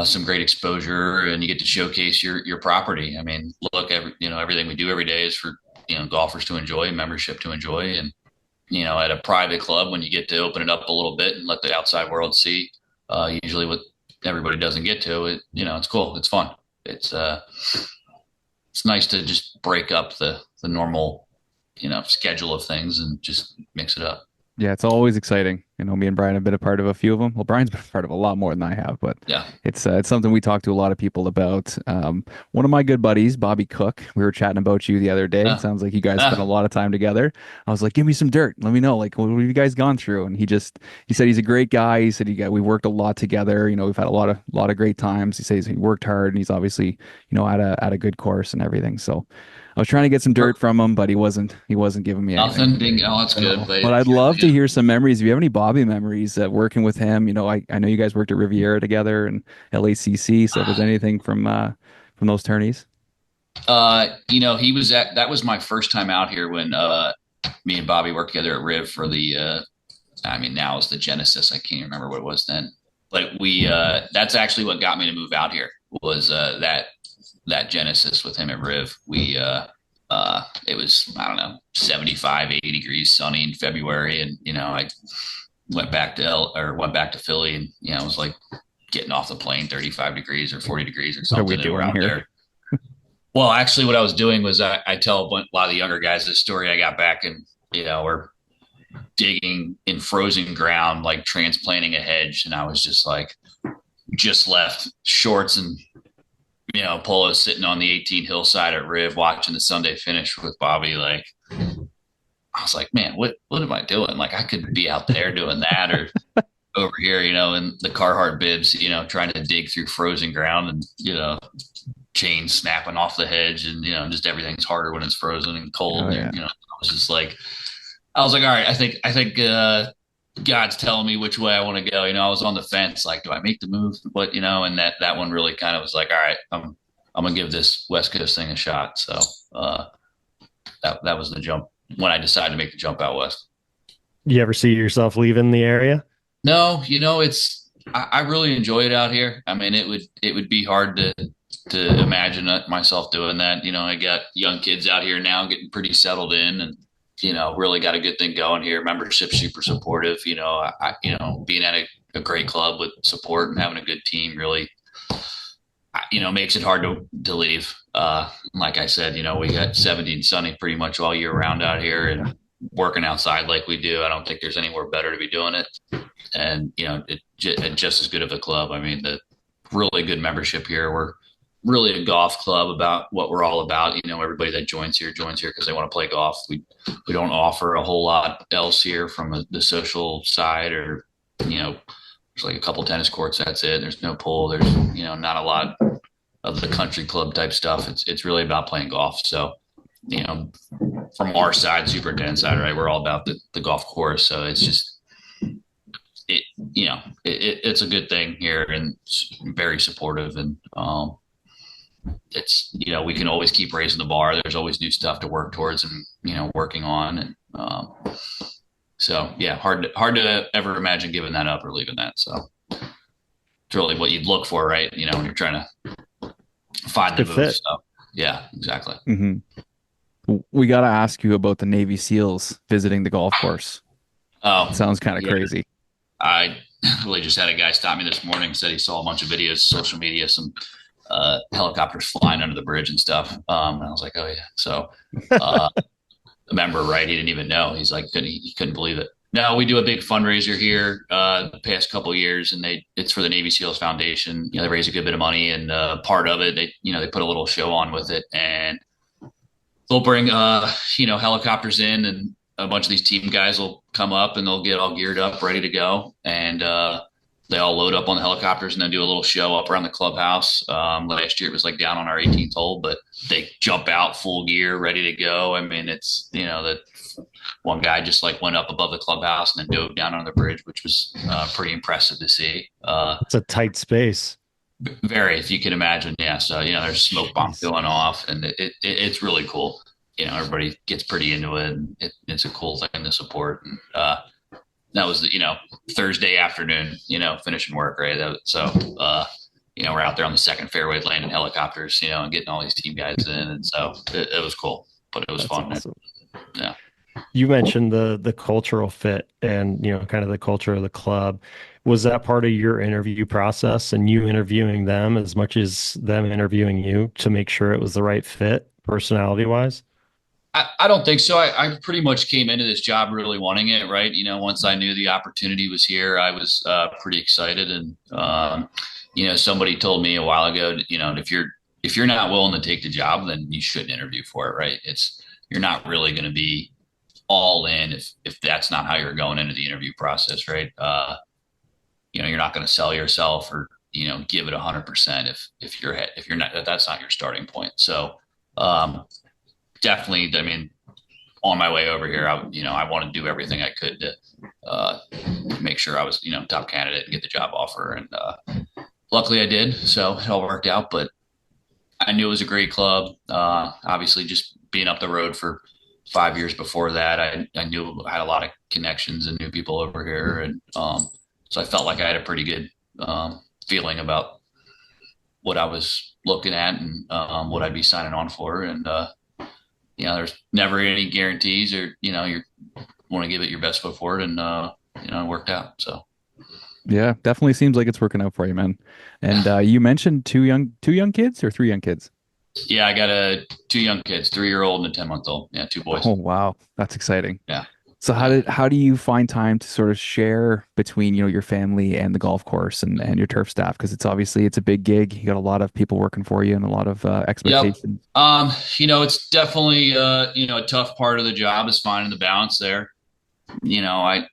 some great exposure and you get to showcase your property. I mean, look, everything we do every day is for, golfers to enjoy, membership to enjoy. And, at a private club, when you get to open it up a little bit and let the outside world see, usually what everybody doesn't get to it, it's cool. It's fun. It's nice to just break up the normal, schedule of things and just mix it up. Yeah, it's always exciting. Me and Brian have been a part of a few of them. Well, Brian's been a part of a lot more than I have, but Yeah. it's something we talk to a lot of people about. One of my good buddies, Bobby Cook, we were chatting about you the other day. It sounds like you guys spent a lot of time together. I was like, give me some dirt. Let me know, like, what have you guys gone through? And he said he's a great guy. He said we worked a lot together. We've had a lot of great times. He says he worked hard and he's obviously, at a good course and everything. So I was trying to get some dirt from him, but he wasn't giving me anything. Nothing. Oh, that's good. But I'd love to hear some memories. If you have any Bobby memories working with him, I know you guys worked at Riviera together and LACC. So if there's anything from those tourneys. That was my first time out here when me and Bobby worked together at Riv for the now it's the Genesis. I can't remember what it was then. But that's actually what got me to move out here was that Genesis with him at Riv. It was, I don't know, 75, 80 degrees sunny in February. And, I went back to Philly and, it was like getting off the plane, 35 degrees or 40 degrees or something. What are we doing here? There. Well, actually what I was doing was I tell a lot of the younger guys this story. I got back and, we're digging in frozen ground, like transplanting a hedge. And I was just like, just left shorts and, Polo sitting on the 18 hillside at Riv watching the Sunday finish with Bobby. Like, I was like, man, what am I doing? Like, I could be out there doing that or over here, in the Carhartt bibs, trying to dig through frozen ground and, chains snapping off the hedge and, just everything's harder when it's frozen and cold. Oh And, yeah. I was just like, all right, I think God's telling me which way I want to go. I was on the fence, like, do I make the move? But, and that one really kind of was like, all right, I'm gonna give this West Coast thing a shot. So that was the jump when I decided to make the jump out west. You ever see yourself leaving the area? No, I really enjoy it out here. I mean, it would be hard to imagine myself doing that. I got young kids out here now getting pretty settled in and really got a good thing going here. Membership super supportive. Being at a great club with support and having a good team really makes it hard to leave. Like I said, we got 70 and sunny pretty much all year round out here and working outside like we do. I don't think there's anywhere better to be doing it. And, just as good of a club. I mean, the really good membership here. We're really a golf club about what we're all about. Everybody that joins here because they want to play golf. We don't offer a whole lot else here from the social side or, there's like a couple tennis courts. That's it. There's no pool. There's, not a lot of the country club type stuff. It's really about playing golf. So, from our side, superintendent side, right, we're all about the golf course. So it's just, it's a good thing here and it's very supportive. And, it's, we can always keep raising the bar. There's always new stuff to work towards and, working on. And, so yeah, hard to ever imagine giving that up or leaving that. So it's really what you'd look for, right? When you're trying to find the move. So yeah, exactly. We got to ask you about the Navy SEALs visiting the golf course. Oh, it sounds kind of crazy. I really just had a guy stop me this morning, said he saw a bunch of videos, social media, some helicopters flying under the bridge and stuff. And I was like, oh yeah. So the member, right? He didn't even know. He's like, he couldn't believe it. No, we do a big fundraiser here the past couple of years, and it's for the Navy SEALs Foundation. They raise a good bit of money, and part of it, they put a little show on with it, and they'll bring helicopters in, and a bunch of these team guys will come up, and they'll get all geared up, ready to go, and they all load up on the helicopters and then do a little show up around the clubhouse. Last year it was like down on our 18th hole, but they jump out full gear, ready to go. I mean, it's, that one guy just like went up above the clubhouse and then dove down on the bridge, which was pretty impressive to see. It's a tight space. Very, if you can imagine. Yeah. So, there's smoke bombs going off and it's really cool. Everybody gets pretty into it and it's a cool thing to support. And, that was Thursday afternoon, finishing work, right? We're out there on the second fairway landing helicopters, and getting all these team guys in. And so it was cool, but it was fun. Awesome. Yeah. You mentioned the cultural fit and, kind of the culture of the club. Was that part of your interview process and you interviewing them as much as them interviewing you to make sure it was the right fit personality wise? I don't think so. I pretty much came into this job really wanting it, right? Once I knew the opportunity was here, I was pretty excited. And, somebody told me a while ago, if you're not willing to take the job, then you shouldn't interview for it, right? You're not really going to be all in if that's not how you're going into the interview process, right? You're not going to sell yourself or, give it 100% if you're not, that's not your starting point. So, definitely, I mean, on my way over here, I want to do everything I could to make sure I was, top candidate and get the job offer. And luckily I did. So it all worked out, but I knew it was a great club. Obviously just being up the road for 5 years before that, I knew I had a lot of connections and new people over here. And so I felt like I had a pretty good feeling about what I was looking at and what I'd be signing on for. And, there's never any guarantees or, you want to give it your best foot forward and, it worked out. So. Yeah, definitely seems like it's working out for you, man. And you mentioned two young kids or three young kids? Yeah, I got two young kids, 3-year-old and a 10-month-old. Yeah, two boys. Oh, wow. That's exciting. Yeah. So how do you find time to sort of share between, your family and the golf course and your turf staff? Because it's a big gig. You got a lot of people working for you and a lot of Yep. expectations. It's definitely a tough part of the job is finding the balance there. I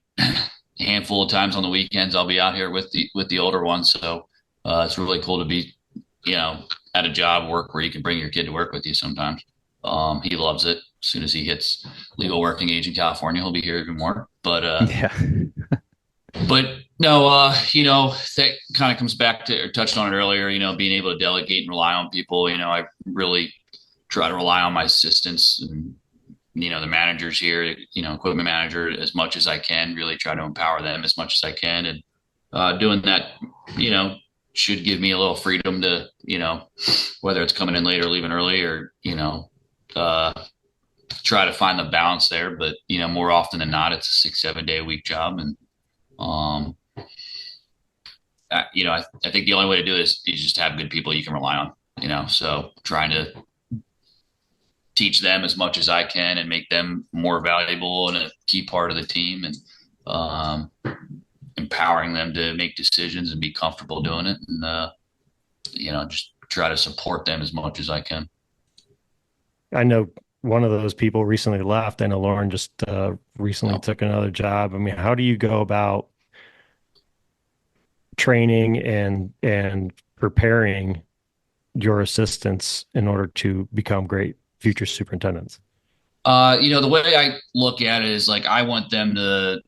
a handful of times on the weekends I'll be out here with the older ones, so it's really cool to be, at a job work where you can bring your kid to work with you sometimes. He loves it. As soon as he hits legal working age in California, he'll be here even more. Yeah. But no, that kind of comes back to, or touched on it earlier, being able to delegate and rely on people. I really try to rely on my assistants and, the managers here, equipment manager as much as I can, really try to empower them as much as I can. And doing that, should give me a little freedom to, whether it's coming in late or leaving early or, uh, try to find the balance there. But, more often than not, it's a 6, 7 day a week job. And, um, I think the only way to do it is just have good people you can rely on, so trying to teach them as much as I can and make them more valuable and a key part of the team and um, empowering them to make decisions and be comfortable doing it. And, just try to support them as much as I can. I know one of those people recently left. I know Lauren just recently took another job. I mean, how do you go about training and preparing your assistants in order to become great future superintendents? The way I look at it is like I want them to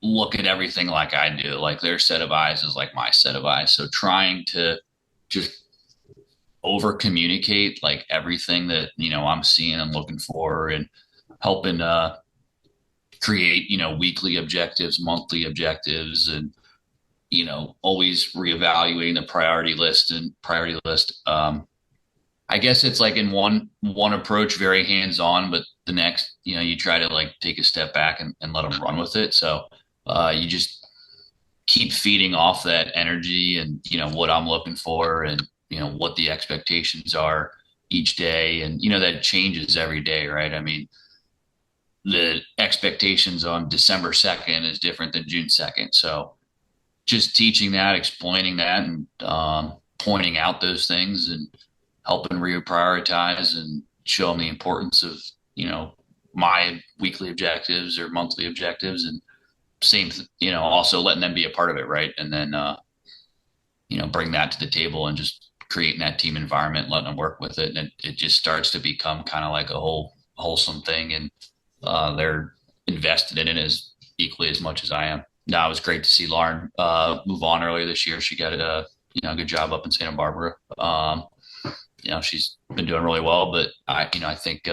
look at everything like I do. Like their set of eyes is like my set of eyes. So trying to just over communicate like everything that, I'm seeing and looking for and helping create, weekly objectives, monthly objectives, and, always reevaluating the priority list. I guess it's like in one approach, very hands on, but the next, you try to like take a step back and let them run with it. So you just keep feeding off that energy and, what I'm looking for and, what the expectations are each day. And, that changes every day, right? I mean, the expectations on December 2nd is different than June 2nd. So just teaching that, explaining that, and pointing out those things and helping reprioritize and show them the importance of, my weekly objectives or monthly objectives and same, also letting them be a part of it. Right. And then, bring that to the table and just creating that team environment, letting them work with it. And it just starts to become kind of like a wholesome thing. And they're invested in it as equally as much as I am. Now it was great to see Lauren move on earlier this year. She got a good job up in Santa Barbara. She's been doing really well, but I think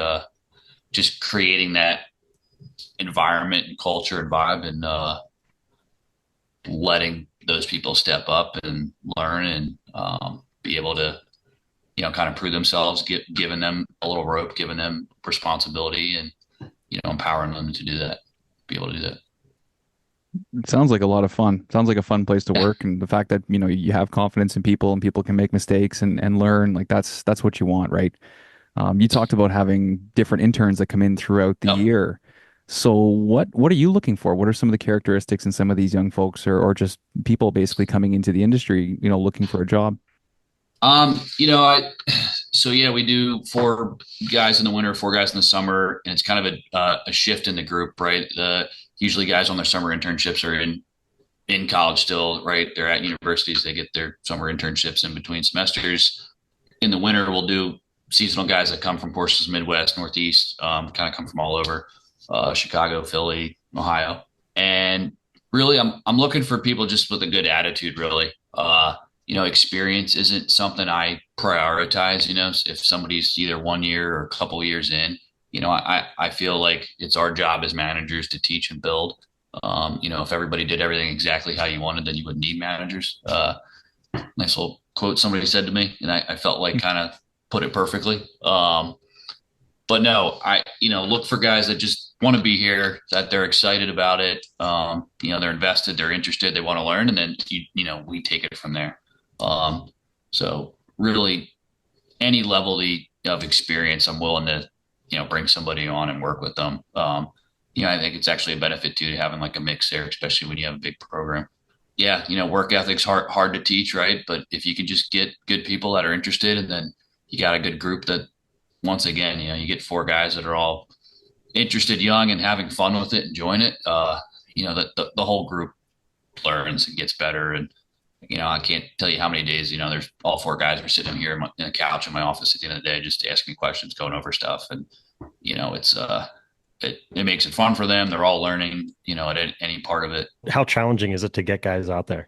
just creating that environment and culture and vibe and letting those people step up and learn and be able to, kind of prove themselves, giving them a little rope, giving them responsibility and, empowering them to do that, be able to do that. It sounds like a lot of fun. Sounds like a fun place to work. And the fact that, you have confidence in people and people can make mistakes and learn, like that's what you want, right? You talked about having different interns that come in throughout the Yep. year. So what are you looking for? What are some of the characteristics in some of these young folks or just people basically coming into the industry, looking for a job? So yeah, we do 4 guys in the winter, 4 guys in the summer, and it's kind of a shift in the group, right? Usually guys on their summer internships are in college still, right? They're at universities, they get their summer internships in between semesters. In the winter, we'll do seasonal guys that come from portions of Midwest, Northeast, kind of come from all over, Chicago, Philly, Ohio. And really, I'm looking for people just with a good attitude, really. Experience isn't something I prioritize. If somebody's either 1 year or a couple of years in, I feel like it's our job as managers to teach and build. If everybody did everything exactly how you wanted, then you wouldn't need managers. Nice little quote somebody said to me, and I felt like kind of put it perfectly. But no, I look for guys that just want to be here, that they're excited about it. They're invested, they're interested, they want to learn, and then we take it from there. So really, any level of experience, I'm willing to bring somebody on and work with them. I think it's actually a benefit too to having like a mix there, especially when you have a big program. Yeah, work ethic's hard to teach, right? But if you can just get good people that are interested, and then you got a good group that, once again, you get four guys that are all interested, young, and having fun with it, enjoying it. The whole group learns and gets better. And I can't tell you how many days, there's all four guys are sitting here in a couch in my office at the end of the day, just asking me questions, going over stuff. And, it's, it makes it fun for them. They're all learning, at any part of it. How challenging is it to get guys out there?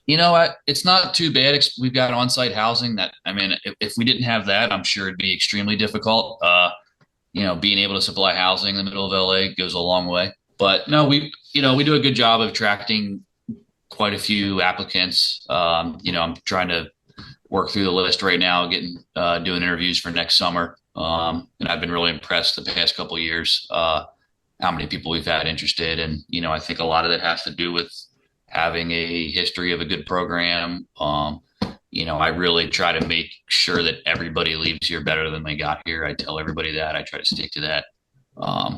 It's not too bad. We've got on-site housing that, I mean, if we didn't have that, I'm sure it'd be extremely difficult. Being able to supply housing in the middle of LA goes a long way. But no, we do a good job of attracting quite a few applicants. I'm trying to work through the list right now, doing interviews for next summer. And I've been really impressed the past couple of years, how many people we've had interested. And, I think a lot of that has to do with having a history of a good program. I really try to make sure that everybody leaves here better than they got here. I tell everybody that. I try to stick to that.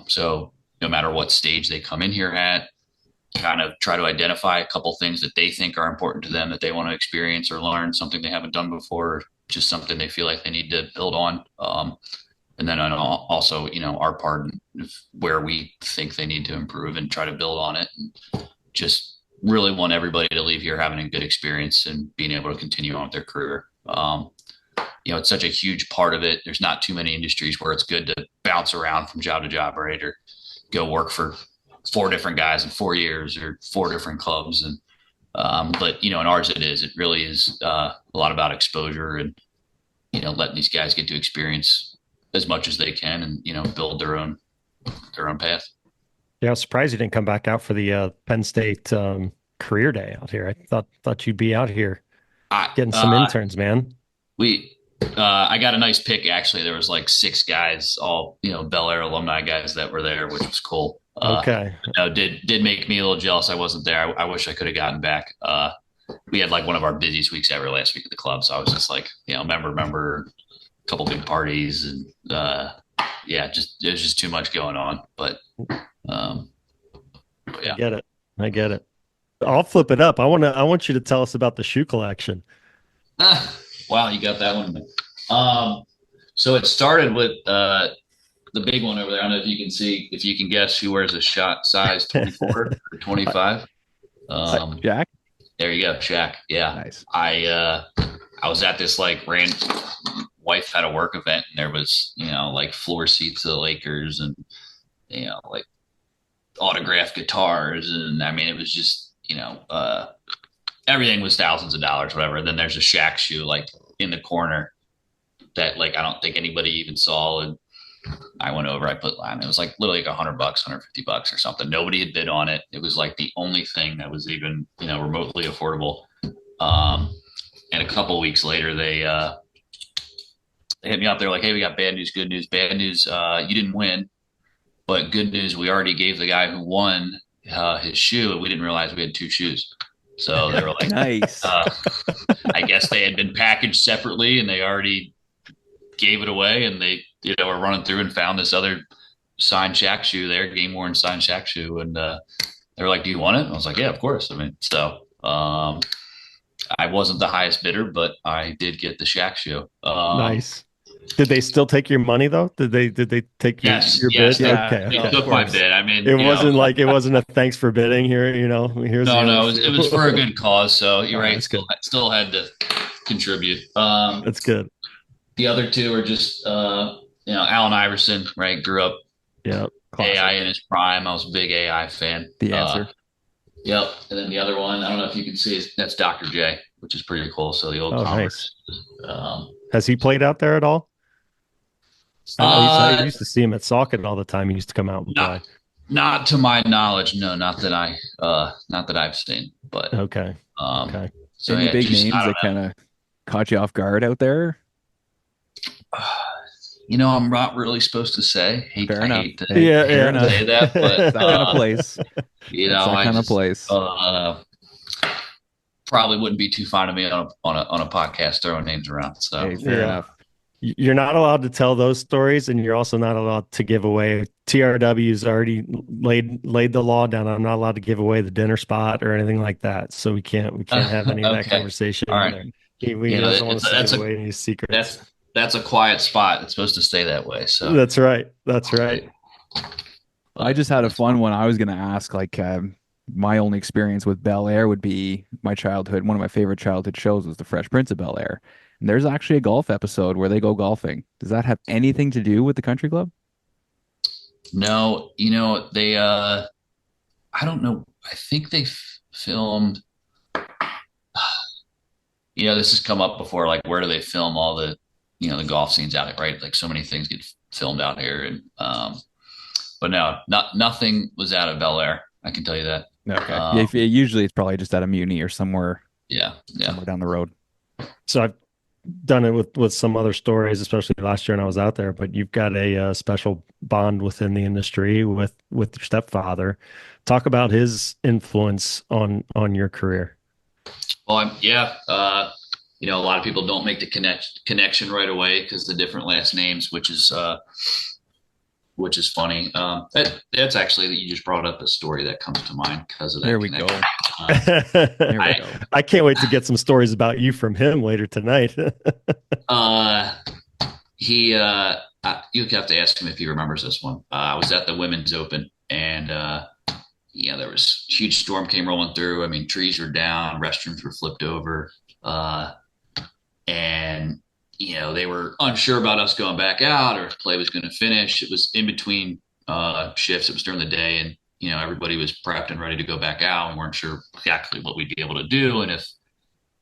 So no matter what stage they come in here at, kind of try to identify a couple things that they think are important to them, that they want to experience or learn, something they haven't done before, just something they feel like they need to build on. And then also, our part of where we think they need to improve and try to build on it. And just really want everybody to leave here having a good experience and being able to continue on with their career. It's such a huge part of it. There's not too many industries where it's good to bounce around from job to job, right? Or go work for four different guys in 4 years or four different clubs. And, but in ours, it really is a lot about exposure and, letting these guys get to experience as much as they can and, build their own path. Yeah, I was surprised you didn't come back out for the Penn State career day out here. I thought you'd be out here getting some interns, man. I got a nice pick, actually. There was like 6 guys, all Bel-Air alumni guys that were there, which was cool. Okay. Did make me a little jealous. I wasn't there. I wish I could have gotten back. We had like one of our busiest weeks ever last week at the club, so I was just like, member, a couple big parties, and there's just too much going on. But yeah, I get it. I'll flip it up. I want you to tell us about the shoe collection. Wow, you got that one. So it started with the big one over there. I don't know if you can guess who wears a shot size 24 or 25. Jack. There you go, Shaq. Yeah, nice. I was at this wife had a work event, and there was like floor seats of the Lakers and like autographed guitars, and I mean it was just everything was thousands of dollars, whatever. And then there's a Shaq shoe like in the corner that I don't think anybody even saw. And I went over, it was like literally like $100, $150 or something. Nobody had bid on it. It was like the only thing that was even, remotely affordable. And a couple of weeks later, they hit me up. They're like, "Hey, we got bad news, good news. Bad news, you didn't win, but good news, we already gave the guy who won his shoe, and we didn't realize we had 2 shoes." So they were like, nice. I guess they had been packaged separately, and they already gave it away, and they were running through and found this other signed Shaq shoe there, game worn signed Shaq shoe, and they were like, "Do you want it?" And I was like, "Yeah, of course." I mean, so I wasn't the highest bidder, but I did get the Shaq shoe. Nice. Did they still take your money though? Did they take your bid? Yeah, they took my bid. I mean, it wasn't a thanks for bidding here. Here's it was for a good cause. So you're right. Still had to contribute. That's good. The other 2 are just Allen Iverson, right? Grew up AI in his prime. I was a big AI fan. The answer. Yep. And then the other one, I don't know if you can see, that's Dr. J, which is pretty cool. So the old Converse. Nice. Has he played out there at all? I used to see him at Socket all the time. He used to come out and play. Not to my knowledge, no. Not that I've seen. But okay. So any big names that kind of caught you off guard out there? I'm not really supposed to say. Fair enough. Hate to say that, but that kind of place. That kind of place. Probably wouldn't be too fond of me on a podcast throwing names around. So fair enough. You're not allowed to tell those stories, and you're also not allowed to give away. TRW's already laid the law down. I'm not allowed to give away the dinner spot or anything like that. So we can't have any of that Okay. conversation All in right. there. He Yeah, doesn't want us to give that's a away any secrets. that's a quiet spot. It's supposed to stay that way. So, That's right. That's right. I but just had a that's fun fun. one. I was gonna ask, like, my only experience with Bel-Air would be my childhood. One of my favorite childhood shows was The Fresh Prince of Bel-Air. And there's actually a golf episode where they go golfing. Does that have anything to do with the country club? No, they I don't know. I think they filmed. This has come up before. Like, where do they film all the golf scenes out here, right? Like, so many things get filmed out here, and but no, nothing was out of Bel Air. I can tell you that. Okay. Yeah, usually it's probably just at a Muni or Yeah, yeah. somewhere down the road. So I've done it with some other stories, especially last year when I was out there. But you've got a, special bond within the industry with your stepfather. Talk about his influence on your career. Well, yeah. A lot of people don't make the connection right away because the different last names, which is funny. That's actually that you just brought up a story that comes to mind because of that There we go. connection. There we I go. I can't wait to get some stories about you from him later tonight. uh, he you have to ask him if he remembers this one. I was at the Women's Open, and there was a huge storm came rolling through. I mean, trees were down, restrooms were flipped over, and they were unsure about us going back out or if play was going to finish. It was in between shifts. It was during the day, and everybody was prepped and ready to go back out. We weren't sure exactly what we'd be able to do, and if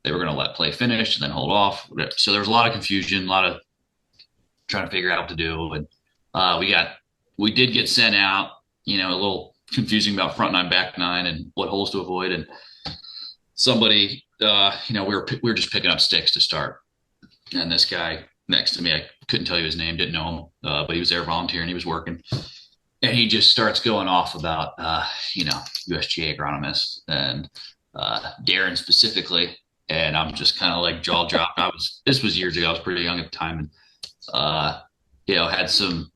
they were going to let play finish and then hold off. So there was a lot of confusion, a lot of trying to figure out what to do, and we did get sent out. A little confusing about front nine, back nine, and what holes to avoid. And somebody, we were just picking up sticks to start. And this guy next to me, I couldn't tell you his name, didn't know him, but he was there volunteering, he was working. And he just starts going off about, USGA agronomist and Darren specifically. And I'm just kind of like jaw dropped. This was years ago. I was pretty young at the time. And, had some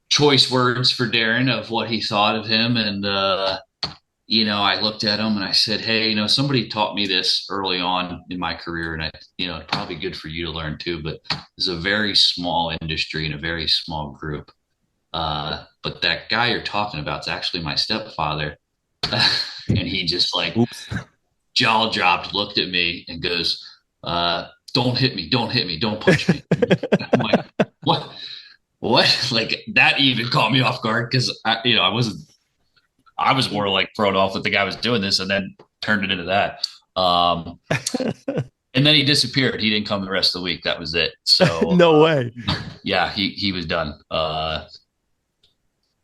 choice words for Darren of what he thought of him. And, I looked at him and I said, hey, somebody taught me this early on in my career. And it's probably good for you to learn too, but it's a very small industry and a very small group. But that guy you're talking about is actually my stepfather. And he just like Oops. jaw dropped, looked at me and goes, don't hit me, don't punch me. I'm like, what? Like that even caught me off guard because I was more like thrown off that the guy was doing this and then turned it into that. And then he disappeared. He didn't come the rest of the week. That was it. So No way. yeah, he was done.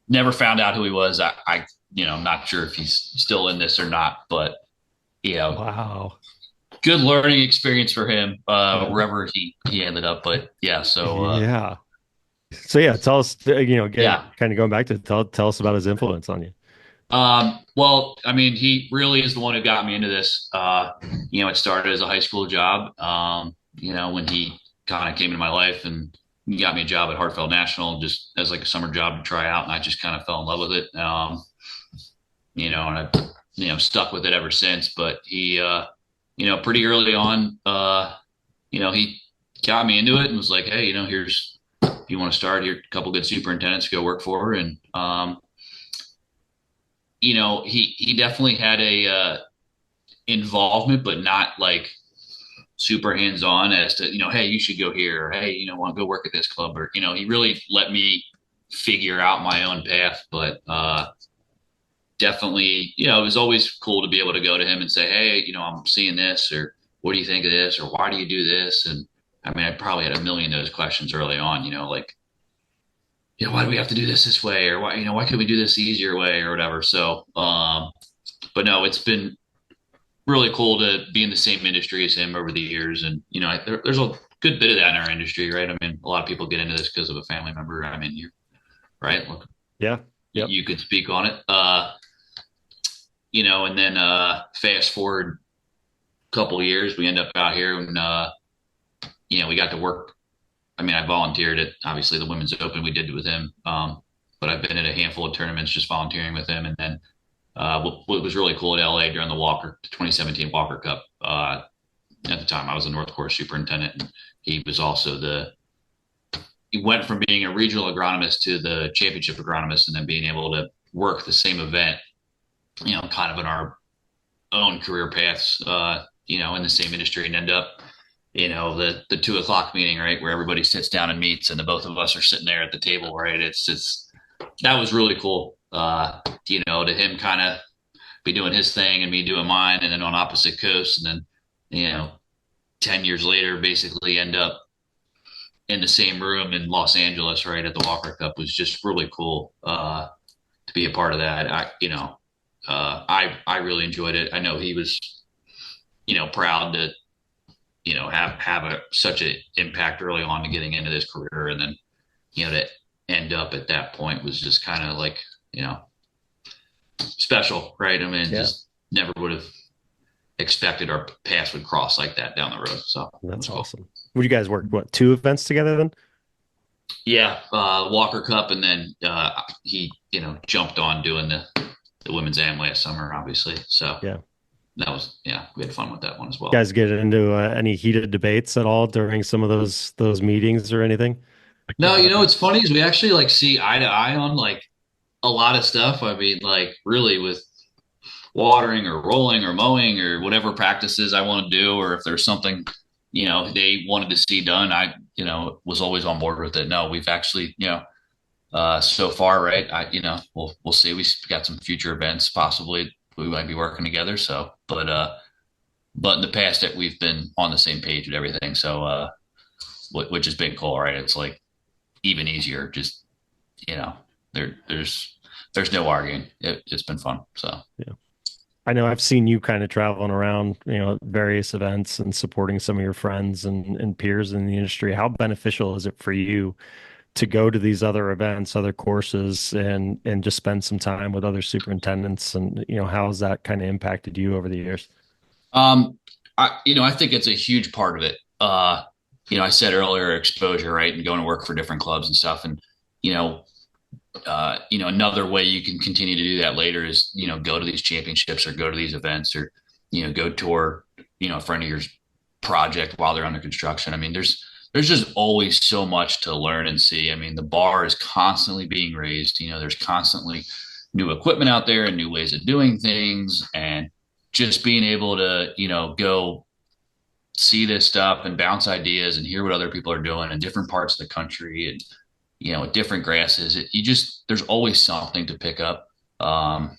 Never found out who he was. I'm not sure if he's still in this or not, but Wow. good learning experience for him, wherever he ended up. But yeah, so Yeah. So yeah, tell us, again, Yeah. kind of going back to tell us about his influence on you. Well, I mean, he really is the one who got me into this. It started as a high school job. When he kind of came into my life and he got me a job at Hartfeld National just as like a summer job to try out, and I just kind of fell in love with it. And I've stuck with it ever since. But he, pretty early on, he got me into it and was like, hey, here's if you want to start here, a couple good superintendents to go work for, and he definitely had a involvement, but not like super hands on as to hey, you should go here, or hey, want to go work at this club, or he really let me figure out my own path. But definitely, it was always cool to be able to go to him and say, hey, I'm seeing this, or what do you think of this, or why do you do this? And I mean, I probably had a million of those questions early on, like, why do we have to do this way? Or why can't we do this the easier way or whatever? So, but no, it's been really cool to be in the same industry as him over the years. And, there's a good bit of that in our industry, right? I mean, a lot of people get into this because of a family member. I mean, right? Look, Yeah. Yep. you could speak on it. And then, fast forward a couple of years, we end up out here and, we got to work I mean, I volunteered at obviously the Women's Open. We did it with him. But I've been at a handful of tournaments just volunteering with him. And then what was really cool at LA during the 2017 Walker Cup. At the time, I was the North Course superintendent, and he was also he went from being a regional agronomist to the championship agronomist, and then being able to work the same event, kind of in our own career paths, in the same industry, and end up, the 2 o'clock meeting, right, where everybody sits down and meets, and the both of us are sitting there at the table, right? It's that was really cool. To him kind of be doing his thing and me doing mine, and then on opposite coasts, and then, 10 years later, basically end up in the same room in Los Angeles, right, at the Walker Cup was just really cool to be a part of that. I really enjoyed it. I know he was, proud to, have such an impact early on to getting into this career, and then, to end up at that point was just kind of like, special, right? I mean, just never would have expected our paths would cross like that down the road. So that's awesome. Would you guys work, what, 2 events together then? Yeah, Walker Cup, and then he, jumped on doing the Women's Am last summer, obviously. So yeah, that was we had fun with that one as well. You guys get into any heated debates at all during some of those meetings or anything? No, what's funny is we actually like see eye to eye on like a lot of stuff. I mean, like really with watering or rolling or mowing or whatever practices I want to do, or if there's something, they wanted to see done, I, was always on board with it. No, we've actually, so far, right. We'll see. We got some future events possibly we might be working together. So, but in the past that we've been on the same page with everything. So, which has been cool, right? It's like even easier. Just, there's no arguing. It's been fun. So, yeah. I know I've seen you kind of traveling around, various events and supporting some of your friends and peers in the industry. How beneficial is it for you to go to these other events, other courses, and just spend some time with other superintendents? And, how has that kind of impacted you over the years? I think it's a huge part of it. I said earlier, exposure, right, and going to work for different clubs and stuff. And, another way you can continue to do that later is, go to these championships or go to these events or, go tour, a friend of yours project while they're under construction. I mean, there's just always so much to learn and see. I mean, the bar is constantly being raised. There's constantly new equipment out there and new ways of doing things, and just being able to, go see this stuff and bounce ideas and hear what other people are doing in different parts of the country and, different grasses. There's always something to pick up. I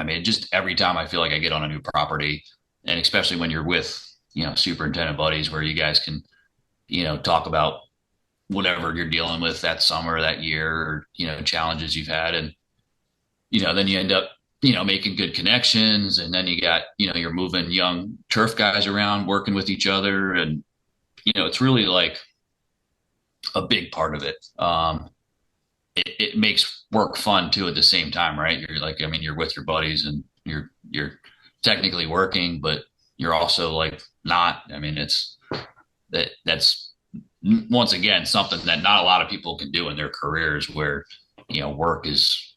mean, just every time I feel like I get on a new property, and especially when you're with, superintendent buddies where you guys can, talk about whatever you're dealing with that summer, that year, or, challenges you've had. And, then you end up, making good connections. And then you got, you're moving young turf guys around, working with each other. And, it's really like a big part of it. It makes work fun too at the same time, right? You're like, I mean, you're with your buddies and you're technically working, but you're also like not. I mean, that's once again something that not a lot of people can do in their careers, where work is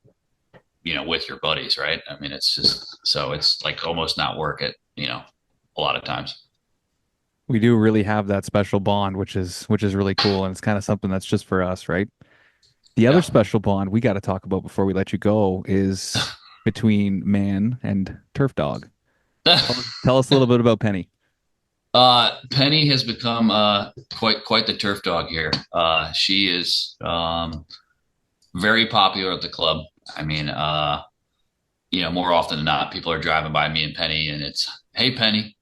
with your buddies, right? I mean, it's just so it's like almost not work at a lot of times. We do really have that special bond, which is really cool, and it's kind of something that's just for us, right? The other Yeah. special bond we got to talk about before we let you go is between man and turf dog. Tell us a little bit about Penny. Penny has become quite the turf dog here. She is very popular at the club. I mean, more often than not, people are driving by me and Penny, and it's, "Hey, Penny,"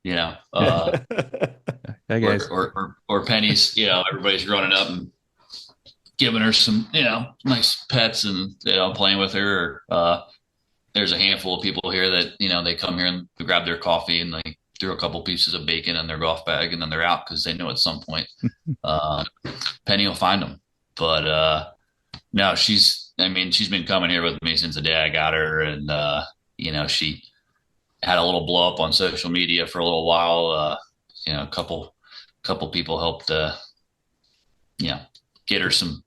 Hey guys. or Penny's, everybody's running up and giving her some, nice pets and, playing with her. There's a handful of people here that, they come here and grab their coffee and they throw a couple pieces of bacon in their golf bag, and then they're out because they know at some point Penny will find them. But no, she's been coming here with me since the day I got her. And, she had a little blow up on social media for a little while. A couple people helped you know, get her some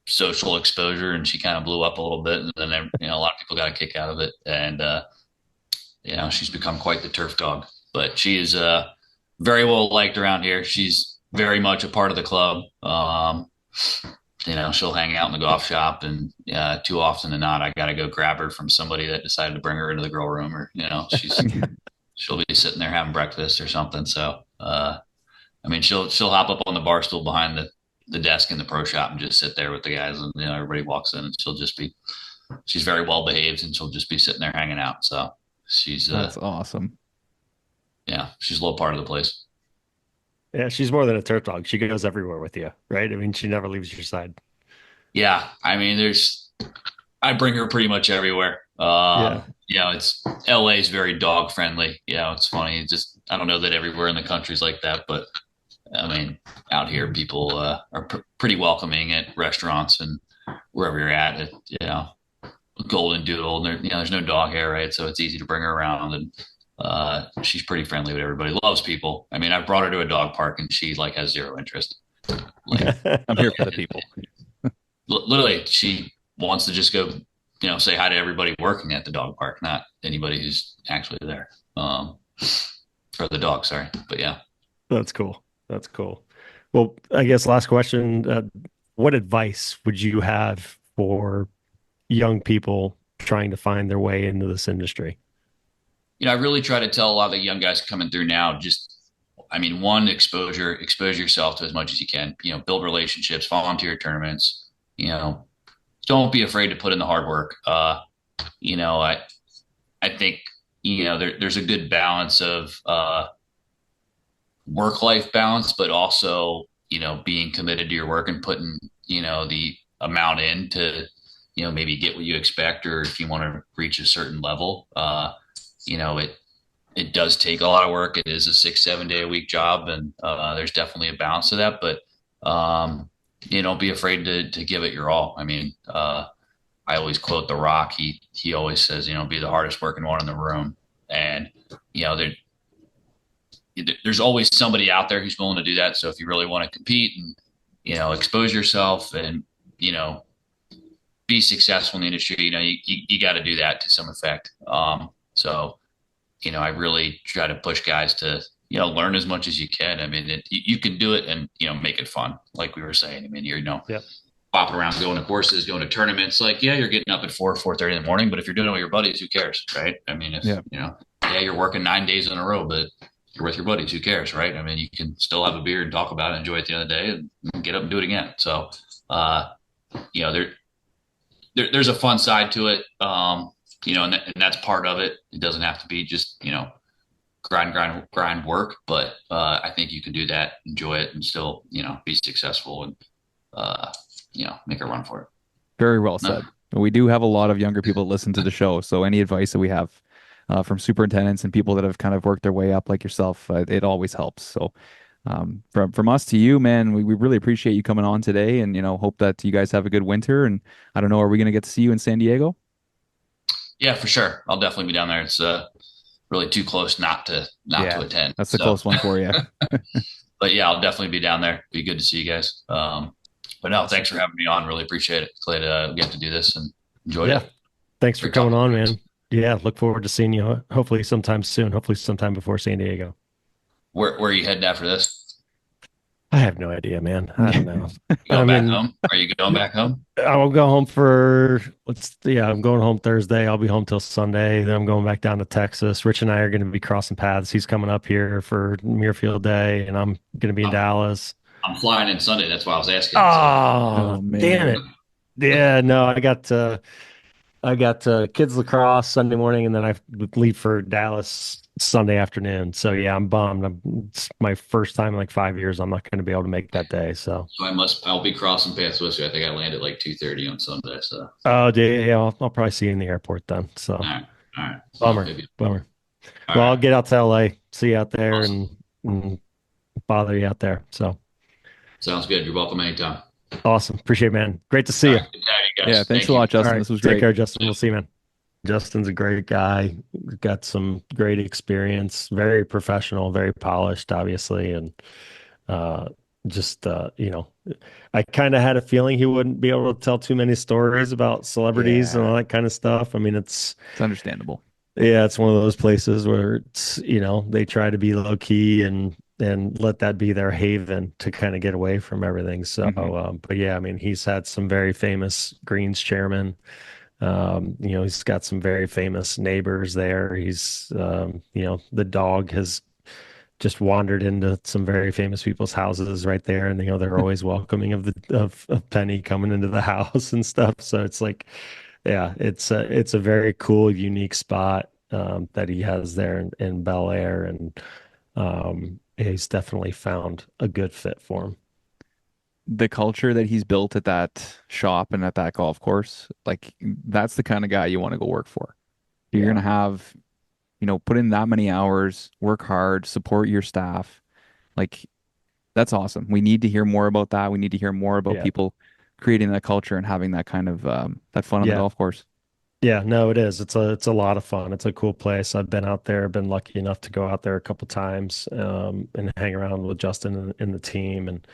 social exposure, and she kind of blew up a little bit. And then, a lot of people got a kick out of it. And, she's become quite the turf dog, but she is very well liked around here. She's very much a part of the club. She'll hang out in the golf shop, and too often than not, I got to go grab her from somebody that decided to bring her into the girl room, or she'll be sitting there having breakfast or something. So, she'll hop up on the bar stool behind the desk in the pro shop and just sit there with the guys, and everybody walks in, and she's very well behaved, and she'll just be sitting there hanging out. So That's awesome. yeah, she's a little part of the place. Yeah, she's more than a turf dog. She goes everywhere with you, right? I mean, she never leaves your side. Yeah, I bring her pretty much everywhere. Yeah. It's LA is very dog friendly. It's funny. I don't know that everywhere in the country is like that, but I mean, out here people are pretty welcoming at restaurants and wherever you're at. Golden Doodle, and there's no dog hair, right? So it's easy to bring her around, and she's pretty friendly with everybody. Loves people. I mean, I've brought her to a dog park, and she like has zero interest. Like, I'm here for the people. Literally, she wants to just go, say hi to everybody working at the dog park, not anybody who's actually there. For the dog, sorry, but yeah. That's cool. That's cool. Well, I guess last question, what advice would you have for young people trying to find their way into this industry? I really try to tell a lot of the young guys coming through now, one, expose yourself to as much as you can, build relationships, volunteer tournaments, don't be afraid to put in the hard work. I think, there's a good balance of, work-life balance, but also, being committed to your work and putting, the amount in to, maybe get what you expect, or if you want to reach a certain level, it does take a lot of work. It is a 6-7 day a week job. And, there's definitely a balance to that, but, don't be afraid to give it your all. I mean, I always quote The Rock. He always says, be the hardest working one in the room. And, there's always somebody out there who's willing to do that. So if you really want to compete and, expose yourself and, be successful in the industry, you got to do that to some effect. So, I really try to push guys to, learn as much as you can. I mean, you can do it and, make it fun. Like we were saying, I mean, you're, Yep. bopping around, going to courses, going to tournaments. Like, yeah, you're getting up at 4:30 in the morning, but if you're doing it with your buddies, who cares? Right. I mean, you're working 9 days in a row, but you're with your buddies, who cares? Right. I mean, you can still have a beer and talk about it, enjoy it at the end of the day, and get up and do it again. So, there's a fun side to it. And that's part of it. It doesn't have to be just, grind work, but I think you can do that, enjoy it, and still, be successful and, make a run for it. Very well said. We do have a lot of younger people that listen to the show. So any advice that we have from superintendents and people that have kind of worked their way up like yourself, it always helps. So from us to you, man, we really appreciate you coming on today, and, hope that you guys have a good winter. And I don't know, are we going to get to see you in San Diego? Yeah, for sure. I'll definitely be down there. It's really too close not to attend. That's a close one for you. But yeah, I'll definitely be down there. Be good to see you guys. But no, thanks for having me on. Really appreciate it. Glad we get to do this and enjoyed it. Thanks for coming on, man. Yeah, look forward to seeing you hopefully sometime soon. Hopefully sometime before San Diego. Where are you heading after this? I have no idea, man. I don't know. Going back home? Are you going back home? I'll go home I'm going home Thursday. I'll be home till Sunday. Then I'm going back down to Texas. Rich and I are going to be crossing paths. He's coming up here for Muirfield Day, and I'm going to be in Dallas. I'm flying in Sunday. That's why I was asking. Oh, man. Damn it. Yeah, no, I got kids lacrosse Sunday morning, and then I leave for Dallas Sunday afternoon. So yeah, I'm bummed. It's my first time in like 5 years. I'm not going to be able to make that day. So I'll be crossing paths with you. I think I land at like 2:30 on Sunday. So yeah, I'll probably see you in the airport then. So all right. Bummer. Well, I'll get out to LA, see you out there, Awesome. and bother you out there. So Sounds good. You're welcome anytime. awesome. Appreciate it, man. Great to see you. Good to have you guys. Yeah, thanks Thank a lot, you. Justin. All right, This was take great. care, Justin. We'll see you, man. Justin's a great guy. Got some great experience. Very professional, very polished, obviously, and just I kind of had a feeling he wouldn't be able to tell too many stories about celebrities and Yeah, all that kind of stuff. I mean, it's it's understandable. yeah, it's one of those places where it's, they try to be low key and let that be their haven to kind of get away from everything. So, Hmm. but yeah, I mean, he's had some very famous Greens chairman. He's got some very famous neighbors there. The dog has just wandered into some very famous people's houses right there, and they're always welcoming of Penny coming into the house and stuff. So it's like, yeah, it's a very cool, unique spot that he has there in Bel Air, and he's definitely found a good fit for him. The culture that he's built at that shop and at that golf course, like that's the kind of guy you want to go work for. You're Yeah, gonna have, put in that many hours, work hard, support your staff. Like that's awesome. We need to hear more about that. We need to hear more about yeah, people creating that culture and having that kind of that fun on the yeah. golf course. Yeah, no, it is. It's a lot of fun. It's a cool place. I've been out there, been lucky enough to go out there a couple times and hang around with Justin and the team. And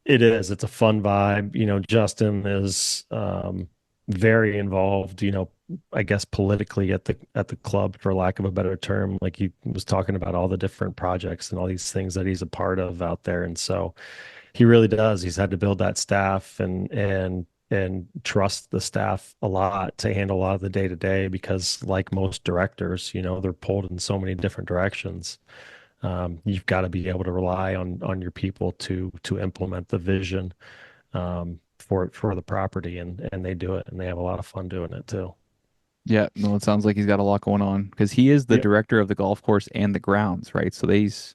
it is. It's a fun vibe. Justin is very involved, I guess politically at the club, for lack of a better term. Like he was talking about all the different projects and all these things that he's a part of out there. And so he really does. He's had to build that staff and trust the staff a lot to handle a lot of the day to day because, like most directors, they're pulled in so many different directions. You've got to be able to rely on your people to implement the vision for the property, and they do it, and they have a lot of fun doing it too. Yeah, no, it sounds like he's got a lot going on because he is the Yep. director of the golf course and the grounds, right? So these,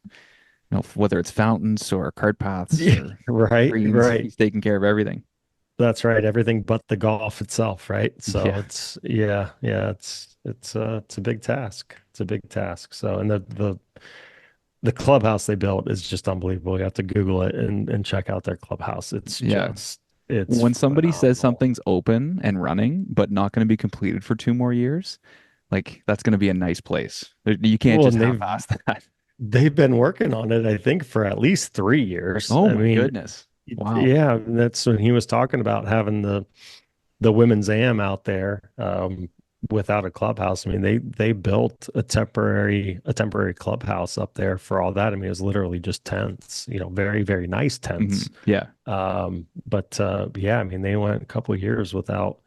whether it's fountains or cart paths Yeah, or right, greens, right. he's taking care of everything. That's right. Everything but the golf itself, right? So Yeah. it's yeah, yeah. It's a big task. It's a big task. So and the clubhouse they built is just unbelievable. You have to Google it and check out their clubhouse. Yeah. It's When somebody says phenomenal. something's open and running, but not going to be completed for 2 more years, like that's going to be a nice place. You can't Well, just and half-ass that. they've been working on it, I think, for at least 3 years. Oh I my mean, goodness. Wow. yeah, that's when he was talking about having the women's am out there without a clubhouse. I mean, they built a temporary clubhouse up there for all that. I mean, it was literally just tents, very, very nice Hmm. tents. Yeah. But yeah, I mean, they went a couple of years without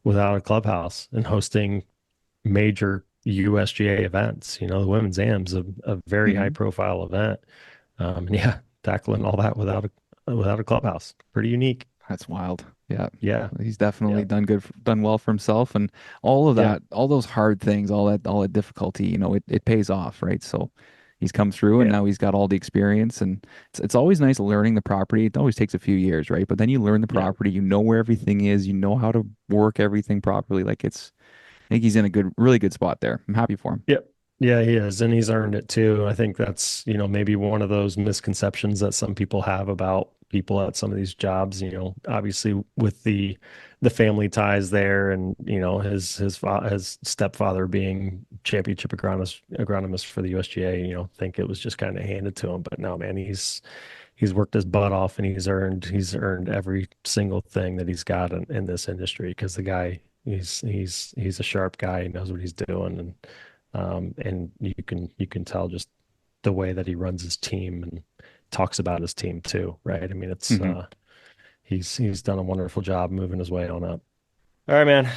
a clubhouse and hosting major USGA events. The women's am's a very high Hmm. profile event. And yeah, tackling all that without a clubhouse, pretty unique. That's wild. Yeah. Yeah, He's definitely yeah, done well for himself and all of yeah, that, all those hard things, all that difficulty, it pays off, right? So he's come through and yeah, now he's got all the experience and it's always nice learning the property. It always takes a few years, right? But then you learn the yeah. property, you know where everything is, you know how to work everything properly. I think he's in a really good spot there. I'm happy for him. Yep. Yeah, he is, and he's earned it too. I think that's, maybe one of those misconceptions that some people have about people at some of these jobs, obviously with the family ties there and, his stepfather being championship agronomist for the USGA, think it was just kind of handed to him. But no, man, he's worked his butt off and he's earned every single thing that he's got in this industry because the guy he's a sharp guy. He knows what he's doing, and you can tell just the way that he runs his team and talks about his team too, right? I mean, it's Hmm. he's done a wonderful job moving his way on up. All right, man.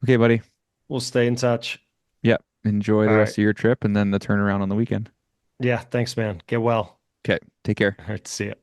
Okay, buddy. We'll stay in touch. Yeah. Enjoy All the right. rest of your trip and then the turnaround on the weekend. Yeah, thanks, man. Get well. Okay. Take care. All right, see ya.